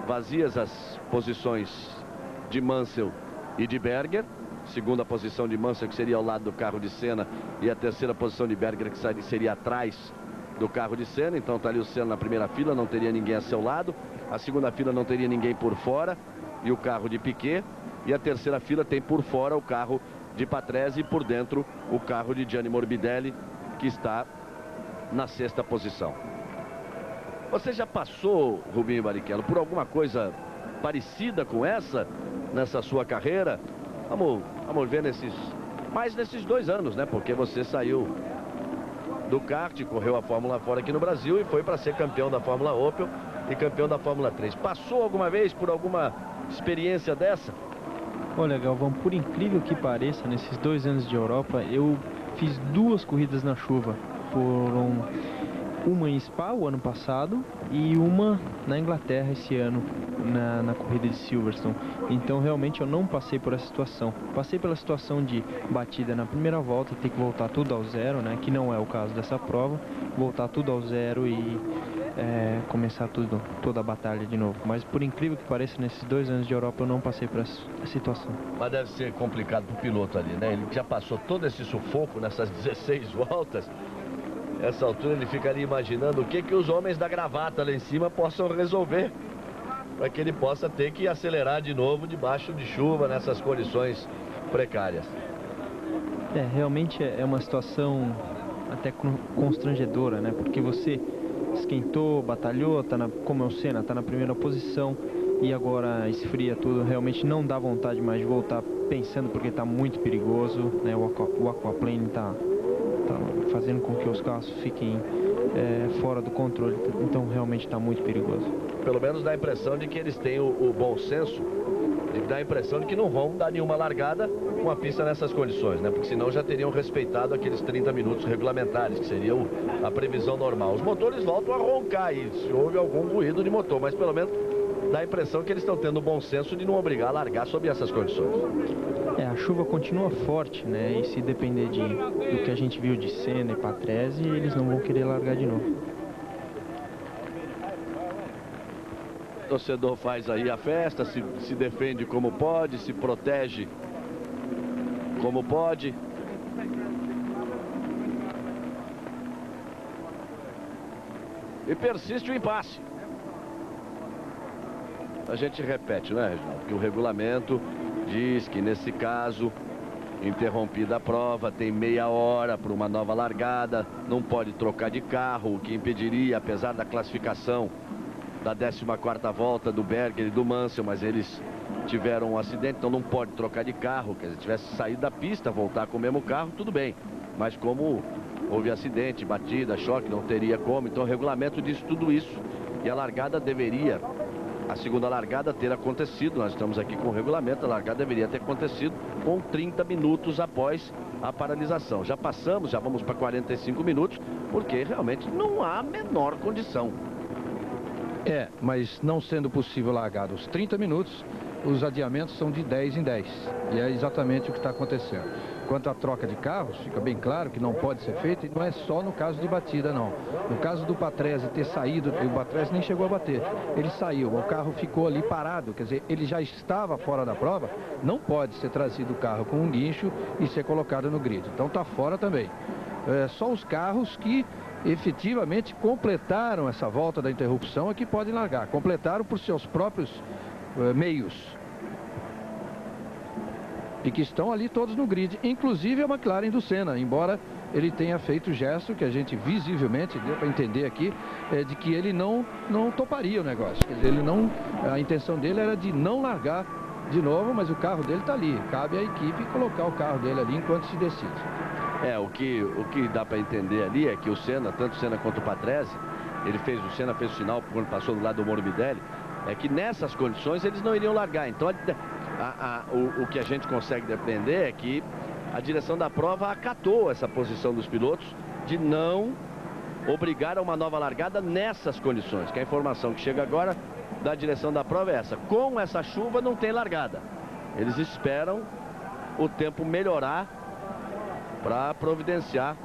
vazias as posições de Mansell e de Berger. Segunda posição de Mansell, que seria ao lado do carro de Senna, e a terceira posição de Berger, que seria atrás do carro de Senna. Então está ali o Senna na primeira fila, não teria ninguém a seu lado. A segunda fila não teria ninguém por fora, e o carro de Piquet. E a terceira fila tem por fora o carro de Patrese e por dentro o carro de Gianni Morbidelli, que está na sexta posição. Você já passou, Rubinho Barrichello, por alguma coisa parecida com essa nessa sua carreira? Vamos ver mais nesses 2 anos, né? Porque você saiu do kart, correu a Fórmula fora aqui no Brasil e foi para ser campeão da Fórmula Opel e campeão da Fórmula 3. Passou alguma vez por alguma experiência dessa? Olha, Galvão, por incrível que pareça, nesses 2 anos de Europa, eu fiz 2 corridas na chuva. Foram uma em Spa o ano passado e uma na Inglaterra esse ano, na corrida de Silverstone. Então realmente eu não passei por essa situação. Passei pela situação de batida na primeira volta, ter que voltar tudo ao zero, né? Que não é o caso dessa prova. Voltar tudo ao zero e começar toda a batalha de novo. Mas por incrível que pareça, nesses 2 anos de Europa eu não passei por essa situação. Mas deve ser complicado para o piloto ali, né? Ele já passou todo esse sufoco nessas 16 voltas. Essa altura ele fica ali imaginando o que os homens da gravata lá em cima possam resolver, para que ele possa ter que acelerar de novo debaixo de chuva nessas condições precárias. Realmente é uma situação até constrangedora, né? Porque você esquentou, batalhou, como é o Senna, está na primeira posição e agora esfria tudo, realmente não dá vontade mais de voltar pensando, porque está muito perigoso, né? O aquaplane está fazendo com que os carros fiquem fora do controle, então realmente está muito perigoso. Pelo menos dá a impressão de que eles têm o bom senso, de que dá a impressão de que não vão dar nenhuma largada com a pista nessas condições, né? Porque senão já teriam respeitado aqueles 30 minutos regulamentares, que seria a previsão normal. Os motores voltam a roncar aí, se houve algum ruído de motor, mas pelo menos dá a impressão que eles estão tendo o bom senso de não obrigar a largar sob essas condições. A chuva continua forte, né? E se depender do que a gente viu de Senna e Patrese, eles não vão querer largar de novo. O torcedor faz aí a festa, se defende como pode, se protege como pode. E persiste o impasse. A gente repete, né, Reginaldo, que o regulamento diz que nesse caso, interrompida a prova, tem meia hora para uma nova largada, não pode trocar de carro, o que impediria, apesar da classificação da 14ª volta do Berger e do Mansell, mas eles tiveram um acidente, então não pode trocar de carro. Quer dizer, tivesse saído da pista, voltar com o mesmo carro, tudo bem, mas como houve acidente, batida, choque, não teria como. Então o regulamento diz tudo isso, e a largada deveria, a segunda largada, ter acontecido. Nós estamos aqui com o regulamento, a largada deveria ter acontecido com 30 minutos após a paralisação. Já passamos, já vamos para 45 minutos, porque realmente não há a menor condição. Mas não sendo possível largar os 30 minutos, os adiamentos são de 10 em 10. E é exatamente o que está acontecendo. Quanto à troca de carros, fica bem claro que não pode ser feito, e não é só no caso de batida, não. No caso do Patrese ter saído, o Patrese nem chegou a bater. Ele saiu, o carro ficou ali parado, quer dizer, ele já estava fora da prova, não pode ser trazido o carro com um guincho e ser colocado no grid. Então está fora também. Só os carros que efetivamente completaram essa volta da interrupção é que podem largar. Completaram por seus próprios meios. E que estão ali todos no grid, inclusive a McLaren do Senna, embora ele tenha feito o gesto que a gente visivelmente deu para entender aqui, de que ele não toparia o negócio. Quer dizer, a intenção dele era de não largar de novo, mas o carro dele está ali. Cabe à equipe colocar o carro dele ali enquanto se decide. O que dá para entender ali é que o Senna, tanto o Senna quanto o Patrese, o Senna fez o sinal quando passou do lado do Morbidelli, é que nessas condições eles não iriam largar. Então o que a gente consegue depender é que a direção da prova acatou essa posição dos pilotos de não obrigar a uma nova largada nessas condições, que a informação que chega agora da direção da prova é essa: com essa chuva não tem largada. Eles esperam o tempo melhorar para providenciar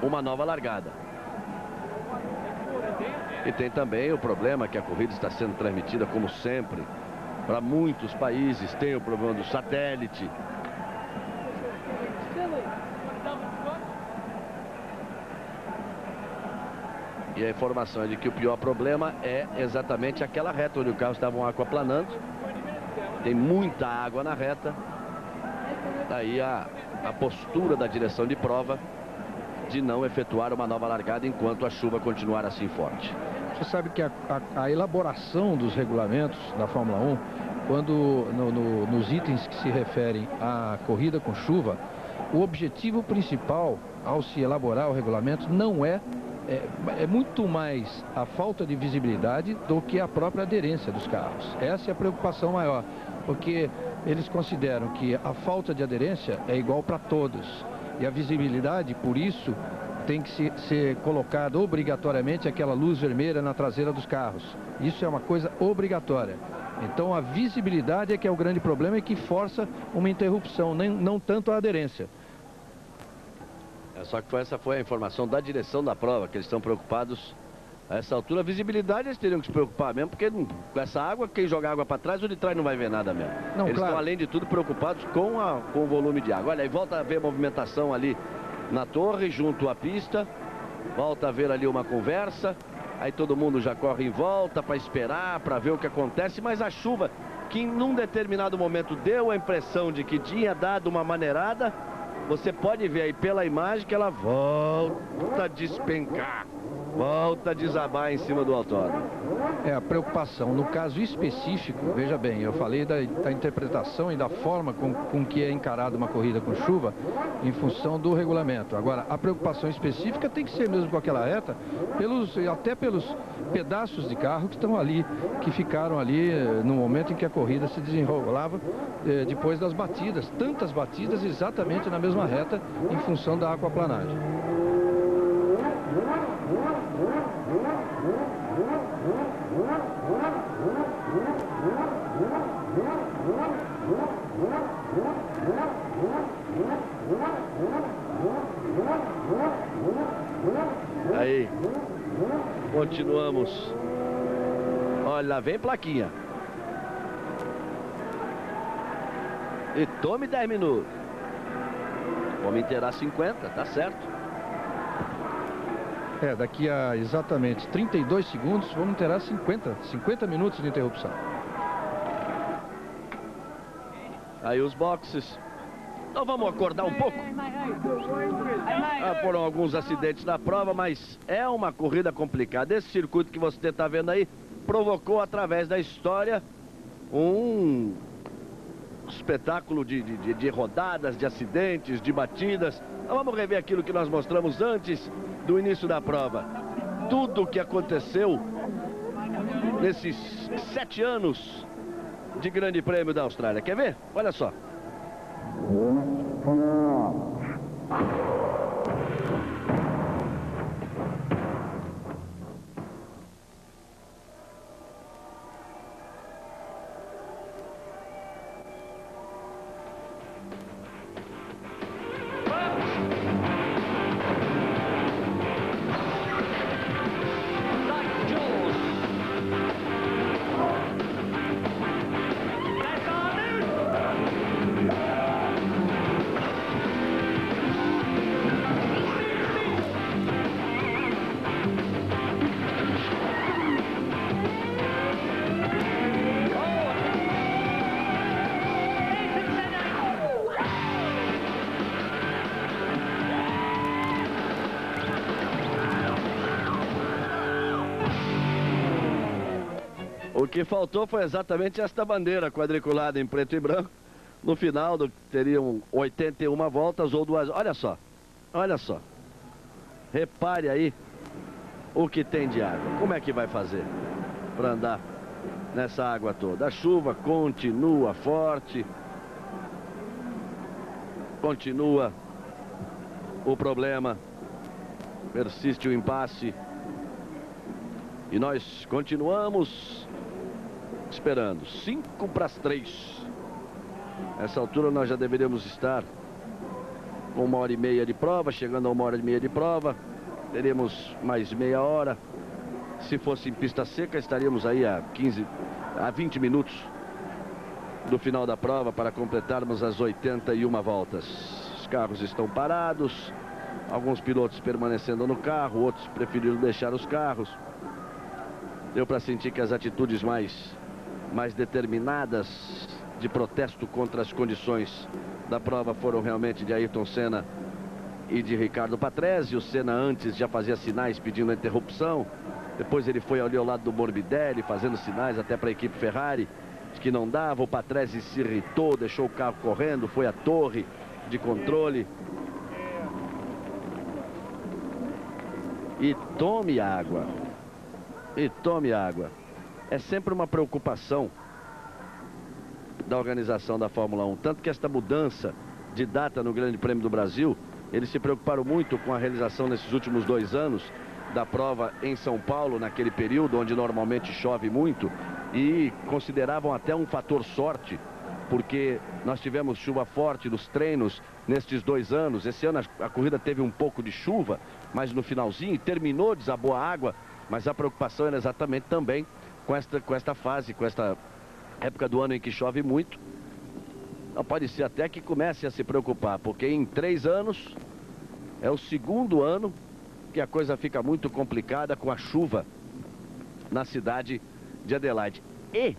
uma nova largada. E tem também o problema que a corrida está sendo transmitida, como sempre, para muitos países. Tem o problema do satélite. E a informação é de que o pior problema é exatamente aquela reta onde o carro estava aquaplanando. Tem muita água na reta. Daí a postura da direção de prova de não efetuar uma nova largada enquanto a chuva continuar assim forte. Você sabe que a elaboração dos regulamentos da Fórmula 1, quando nos itens que se referem à corrida com chuva, o objetivo principal ao se elaborar o regulamento não é muito mais a falta de visibilidade do que a própria aderência dos carros. Essa é a preocupação maior, porque eles consideram que a falta de aderência é igual para todos. E a visibilidade, por isso, tem que ser colocada obrigatoriamente aquela luz vermelha na traseira dos carros. Isso é uma coisa obrigatória. Então a visibilidade é que é o grande problema e que força uma interrupção, não tanto a aderência. Só que essa foi a informação da direção da prova, que eles estão preocupados a essa altura. A visibilidade eles teriam que se preocupar mesmo, porque com essa água, quem joga água para trás, o de trás não vai ver nada mesmo. Não, eles claro. estão, além de tudo, preocupados com o volume de água. Olha, aí volta a ver a movimentação ali na torre, junto à pista. Volta a ver ali uma conversa. Aí todo mundo já corre em volta para esperar, para ver o que acontece. Mas a chuva, que num determinado momento deu a impressão de que tinha dado uma maneirada, você pode ver aí pela imagem que ela volta a despencar. Volta a desabar em cima do autódromo. É a preocupação. No caso específico, veja bem, eu falei da interpretação e da forma com que é encarada uma corrida com chuva em função do regulamento. Agora, a preocupação específica tem que ser mesmo com aquela reta, até pelos pedaços de carro que estão ali, que ficaram ali no momento em que a corrida se desenrolava depois das batidas. Tantas batidas exatamente na mesma reta em função da aquaplanagem. Aí, continuamos. Olha, lá vem plaquinha. E tome 10 minutos. Vamos inteirar 50, tá certo. Daqui a exatamente 32 segundos, vamos ter 50 minutos de interrupção. Aí os boxes. Então vamos acordar um pouco. Foram alguns acidentes na prova, mas é uma corrida complicada. Esse circuito que você está vendo aí provocou através da história um espetáculo de rodadas, de acidentes, de batidas. Então vamos rever aquilo que nós mostramos antes do início da prova. Tudo o que aconteceu nesses 7 anos de Grande Prêmio da Austrália. Quer ver? Olha só. O que faltou foi exatamente esta bandeira quadriculada em preto e branco. No final teriam 81 voltas ou 2. Olha só, olha só. Repare aí o que tem de água. Como é que vai fazer para andar nessa água toda? A chuva continua forte. Continua o problema. Persiste o impasse. E nós continuamos esperando. 5 para as 3. Nessa altura nós já deveríamos estar com 1h30 de prova, chegando a 1h30 de prova. Teremos mais meia hora. Se fosse em pista seca, estaríamos aí a 20 minutos do final da prova para completarmos as 81 voltas. Os carros estão parados, alguns pilotos permanecendo no carro, outros preferiram deixar os carros. Deu para sentir que as atitudes mais determinadas de protesto contra as condições da prova foram realmente de Ayrton Senna e de Ricardo Patrese. O Senna antes já fazia sinais pedindo a interrupção. Depois ele foi ali ao lado do Morbidelli fazendo sinais até para a equipe Ferrari que não dava. O Patrese se irritou, deixou o carro correndo, foi à torre de controle. E tome água. E tome água. É sempre uma preocupação da organização da Fórmula 1. Tanto que esta mudança de data no Grande Prêmio do Brasil, eles se preocuparam muito com a realização nesses últimos 2 anos da prova em São Paulo, naquele período onde normalmente chove muito, e consideravam até um fator sorte, porque nós tivemos chuva forte nos treinos nestes 2 anos. Esse ano a corrida teve um pouco de chuva, mas no finalzinho terminou, desabou a água, mas a preocupação era exatamente também com esta fase, com esta época do ano em que chove muito. Não, pode ser até que comece a se preocupar, porque em 3 anos é o 2º ano que a coisa fica muito complicada com a chuva na cidade de Adelaide. E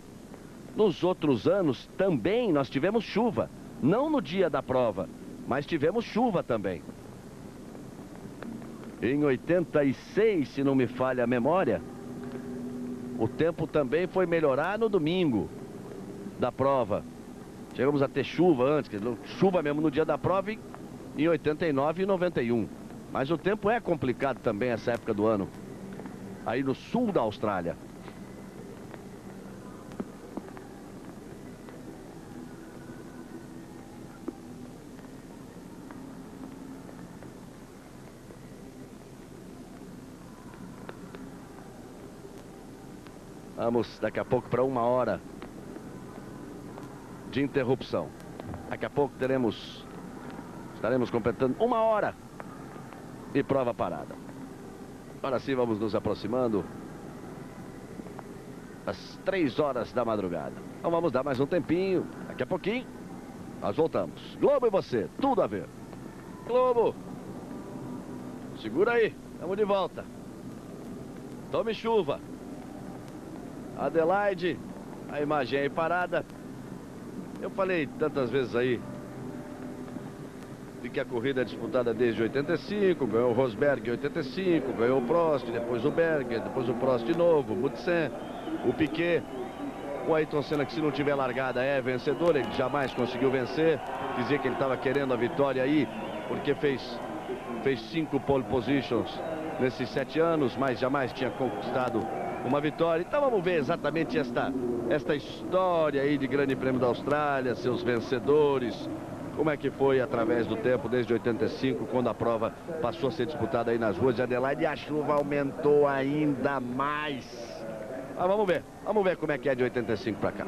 nos outros anos também nós tivemos chuva, não no dia da prova, mas tivemos chuva também. em 86, se não me falha a memória. O tempo também foi melhorar no domingo da prova. Chegamos a ter chuva antes, chuva mesmo no dia da prova em 89 e 91. Mas o tempo é complicado também essa época do ano, aí no sul da Austrália. Vamos daqui a pouco para 1 hora de interrupção. Daqui a pouco estaremos completando 1 hora de prova parada. Agora sim vamos nos aproximando das 3 horas da madrugada. Então vamos dar mais um tempinho. Daqui a pouquinho nós voltamos. Globo e você, tudo a ver. Globo, segura aí, estamos de volta. Tome chuva. Adelaide, a imagem aí parada. Eu falei tantas vezes aí de que a corrida é disputada desde 85, ganhou o Rosberg em 85, ganhou o Prost, depois o Berger, depois o Prost de novo, o Mutsen, o Piquet, o Ayrton Senna, que se não tiver largada é vencedor, ele jamais conseguiu vencer, dizia que ele estava querendo a vitória aí, porque fez 5 pole positions nesses 7 anos, mas jamais tinha conquistado uma vitória. Então vamos ver exatamente esta história aí de Grande Prêmio da Austrália, seus vencedores, como é que foi através do tempo, desde 85, quando a prova passou a ser disputada aí nas ruas de Adelaide e a chuva aumentou ainda mais. Mas vamos ver como é que é de 85 para cá.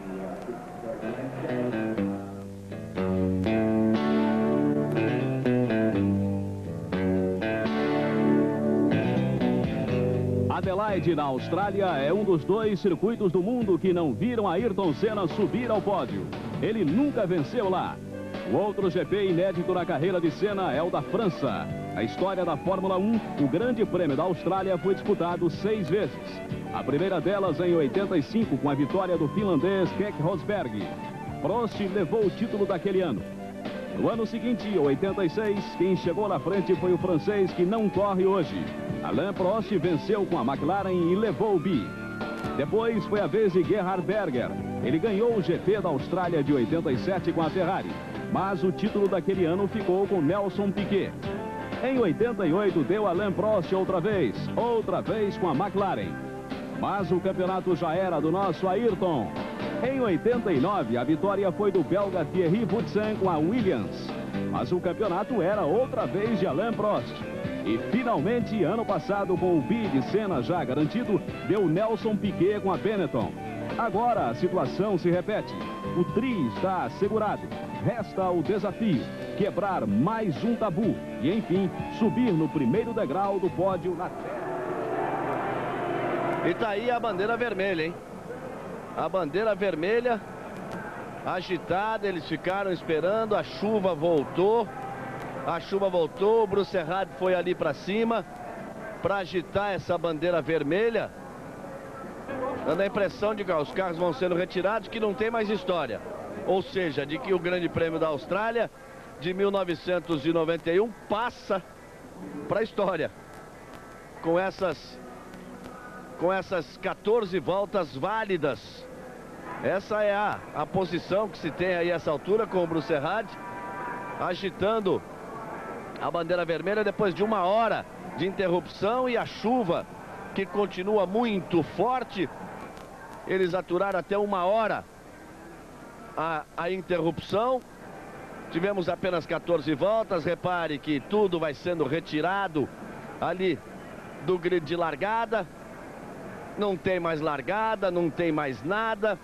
Adelaide, na Austrália, é um dos 2 circuitos do mundo que não viram Ayrton Senna subir ao pódio. Ele nunca venceu lá. O outro GP inédito na carreira de Senna é o da França. Na história da Fórmula 1, o Grande Prêmio da Austrália foi disputado 6 vezes. A primeira delas em 85, com a vitória do finlandês Keke Rosberg. Prost levou o título daquele ano. No ano seguinte, 86, quem chegou na frente foi o francês que não corre hoje. Alain Prost venceu com a McLaren e levou o bi. Depois foi a vez de Gerhard Berger. Ele ganhou o GP da Austrália de 87 com a Ferrari. Mas o título daquele ano ficou com Nelson Piquet. Em 88 deu Alain Prost outra vez com a McLaren. Mas o campeonato já era do nosso Ayrton. Em 89 a vitória foi do belga Thierry Boutsen com a Williams. Mas o campeonato era outra vez de Alain Prost. E finalmente, ano passado, com o bi de Senna já garantido, deu Nelson Piquet com a Benetton. Agora a situação se repete. O tri está assegurado. Resta o desafio, quebrar mais um tabu e, enfim, subir no primeiro degrau do pódio na terra. E tá aí a bandeira vermelha, hein? A bandeira vermelha agitada, eles ficaram esperando, a chuva voltou. O Brusserrad foi ali para cima para agitar essa bandeira vermelha, dando a impressão de que os carros vão sendo retirados, que não tem mais história. Ou seja, de que o Grande Prêmio da Austrália de 1991 passa para a história. Com essas 14 voltas válidas. Essa é a posição que se tem aí a essa altura, com o Brusserrad agitando a bandeira vermelha depois de 1 hora de interrupção e a chuva que continua muito forte. Eles aturaram até 1 hora a interrupção. Tivemos apenas 14 voltas. Repare que tudo vai sendo retirado ali do grid de largada. Não tem mais largada, não tem mais nada.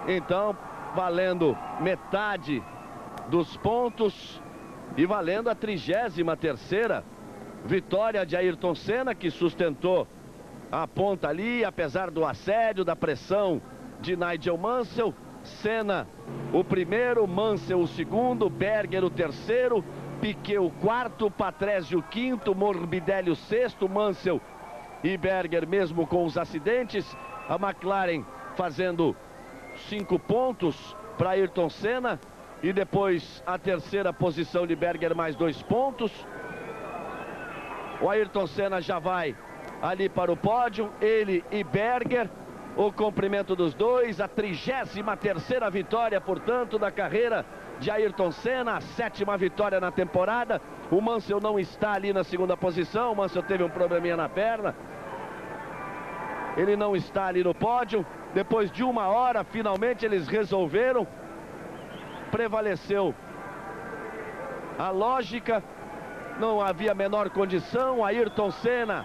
Então, valendo metade dos pontos e valendo a 33ª vitória de Ayrton Senna, que sustentou a ponta ali, apesar do assédio, da pressão de Nigel Mansell. Senna o primeiro, Mansell o segundo, Berger o terceiro, Piquet o quarto, Patrese o quinto, Morbidelli o sexto, Mansell e Berger mesmo com os acidentes. A McLaren fazendo 5 pontos para Ayrton Senna. E depois a terceira posição de Berger mais 2 pontos. O Ayrton Senna já vai ali para o pódio, ele e Berger. O cumprimento dos dois, a 33ª vitória, portanto, da carreira de Ayrton Senna, a 7ª vitória na temporada. O Mansell não está ali na segunda posição, o Mansell teve um probleminha na perna. Ele não está ali no pódio. Depois de 1 hora, finalmente eles resolveram. Prevaleceu a lógica, não havia a menor condição. Ayrton Senna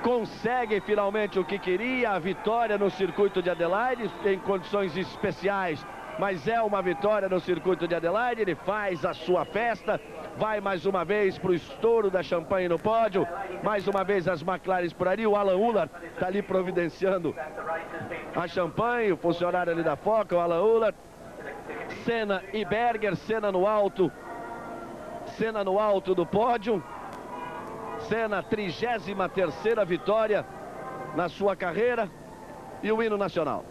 consegue finalmente o que queria, a vitória no circuito de Adelaide, em condições especiais, mas é uma vitória no circuito de Adelaide. Ele faz a sua festa, vai mais uma vez para o estouro da champanhe no pódio, mais uma vez as McLaren por ali. O Alan Ullard está ali providenciando a champanhe, o funcionário ali da Foca, o Alan Ullard. Senna e Berger, Senna no alto do pódio. Senna, 33ª vitória na sua carreira. E o hino nacional.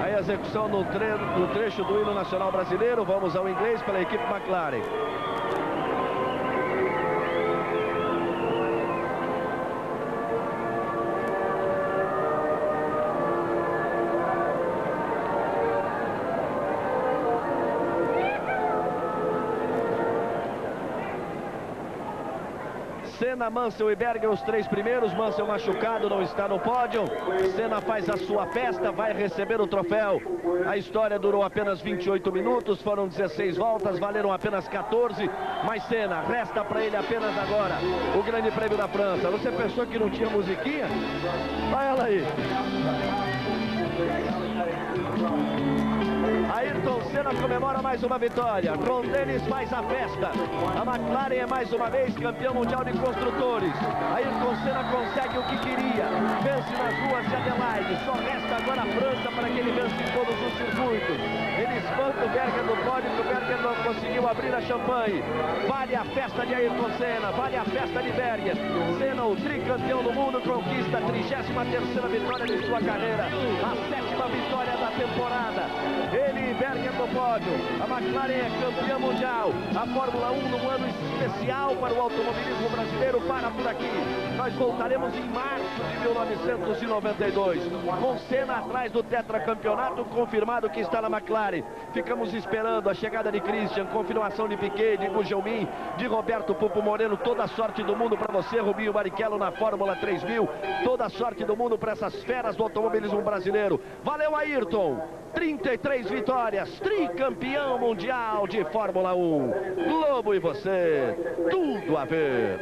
A execução no trecho do hino nacional brasileiro. Vamos ao inglês pela equipe McLaren. Senna, Mansell e Berger, os 3 primeiros. Mansell machucado, não está no pódio. Senna faz a sua festa, vai receber o troféu. A história durou apenas 28 minutos, foram 16 voltas, valeram apenas 14. Mas Senna, resta para ele apenas agora o Grande Prêmio da França. Você pensou que não tinha musiquinha? Olha ela aí. Ayrton Senna comemora mais uma vitória. Ron Dennis faz a festa. A McLaren é mais uma vez campeão mundial de construtores. Ayrton Senna consegue o que queria. Vence nas ruas de Adelaide. Só resta agora a França para que ele vence em todos os circuitos. Ele espanta o Berger do pódio, que o Berger não conseguiu abrir a champanhe. Vale a festa de Ayrton Senna, vale a festa de Berger. Senna, o tricampeão do mundo, conquista a 33ª vitória de sua carreira. A 7ª vitória da temporada. Ele e Berger no pódio. A McLaren é campeã mundial. A Fórmula 1 num ano especial para o automobilismo brasileiro para por aqui. Nós voltaremos em março de 1992. Com Senna atrás do tetracampeonato, confirmado que está na McLaren. Ficamos esperando a chegada de Christian, confirmação de Piquet, de Gugelmin, de Roberto Pupo Moreno. Toda a sorte do mundo para você, Rubinho Barrichello, na Fórmula 3000. Toda a sorte do mundo para essas feras do automobilismo brasileiro. Valeu, Ayrton! 33 vitórias, tricampeão mundial de Fórmula 1. Globo e você, tudo a ver.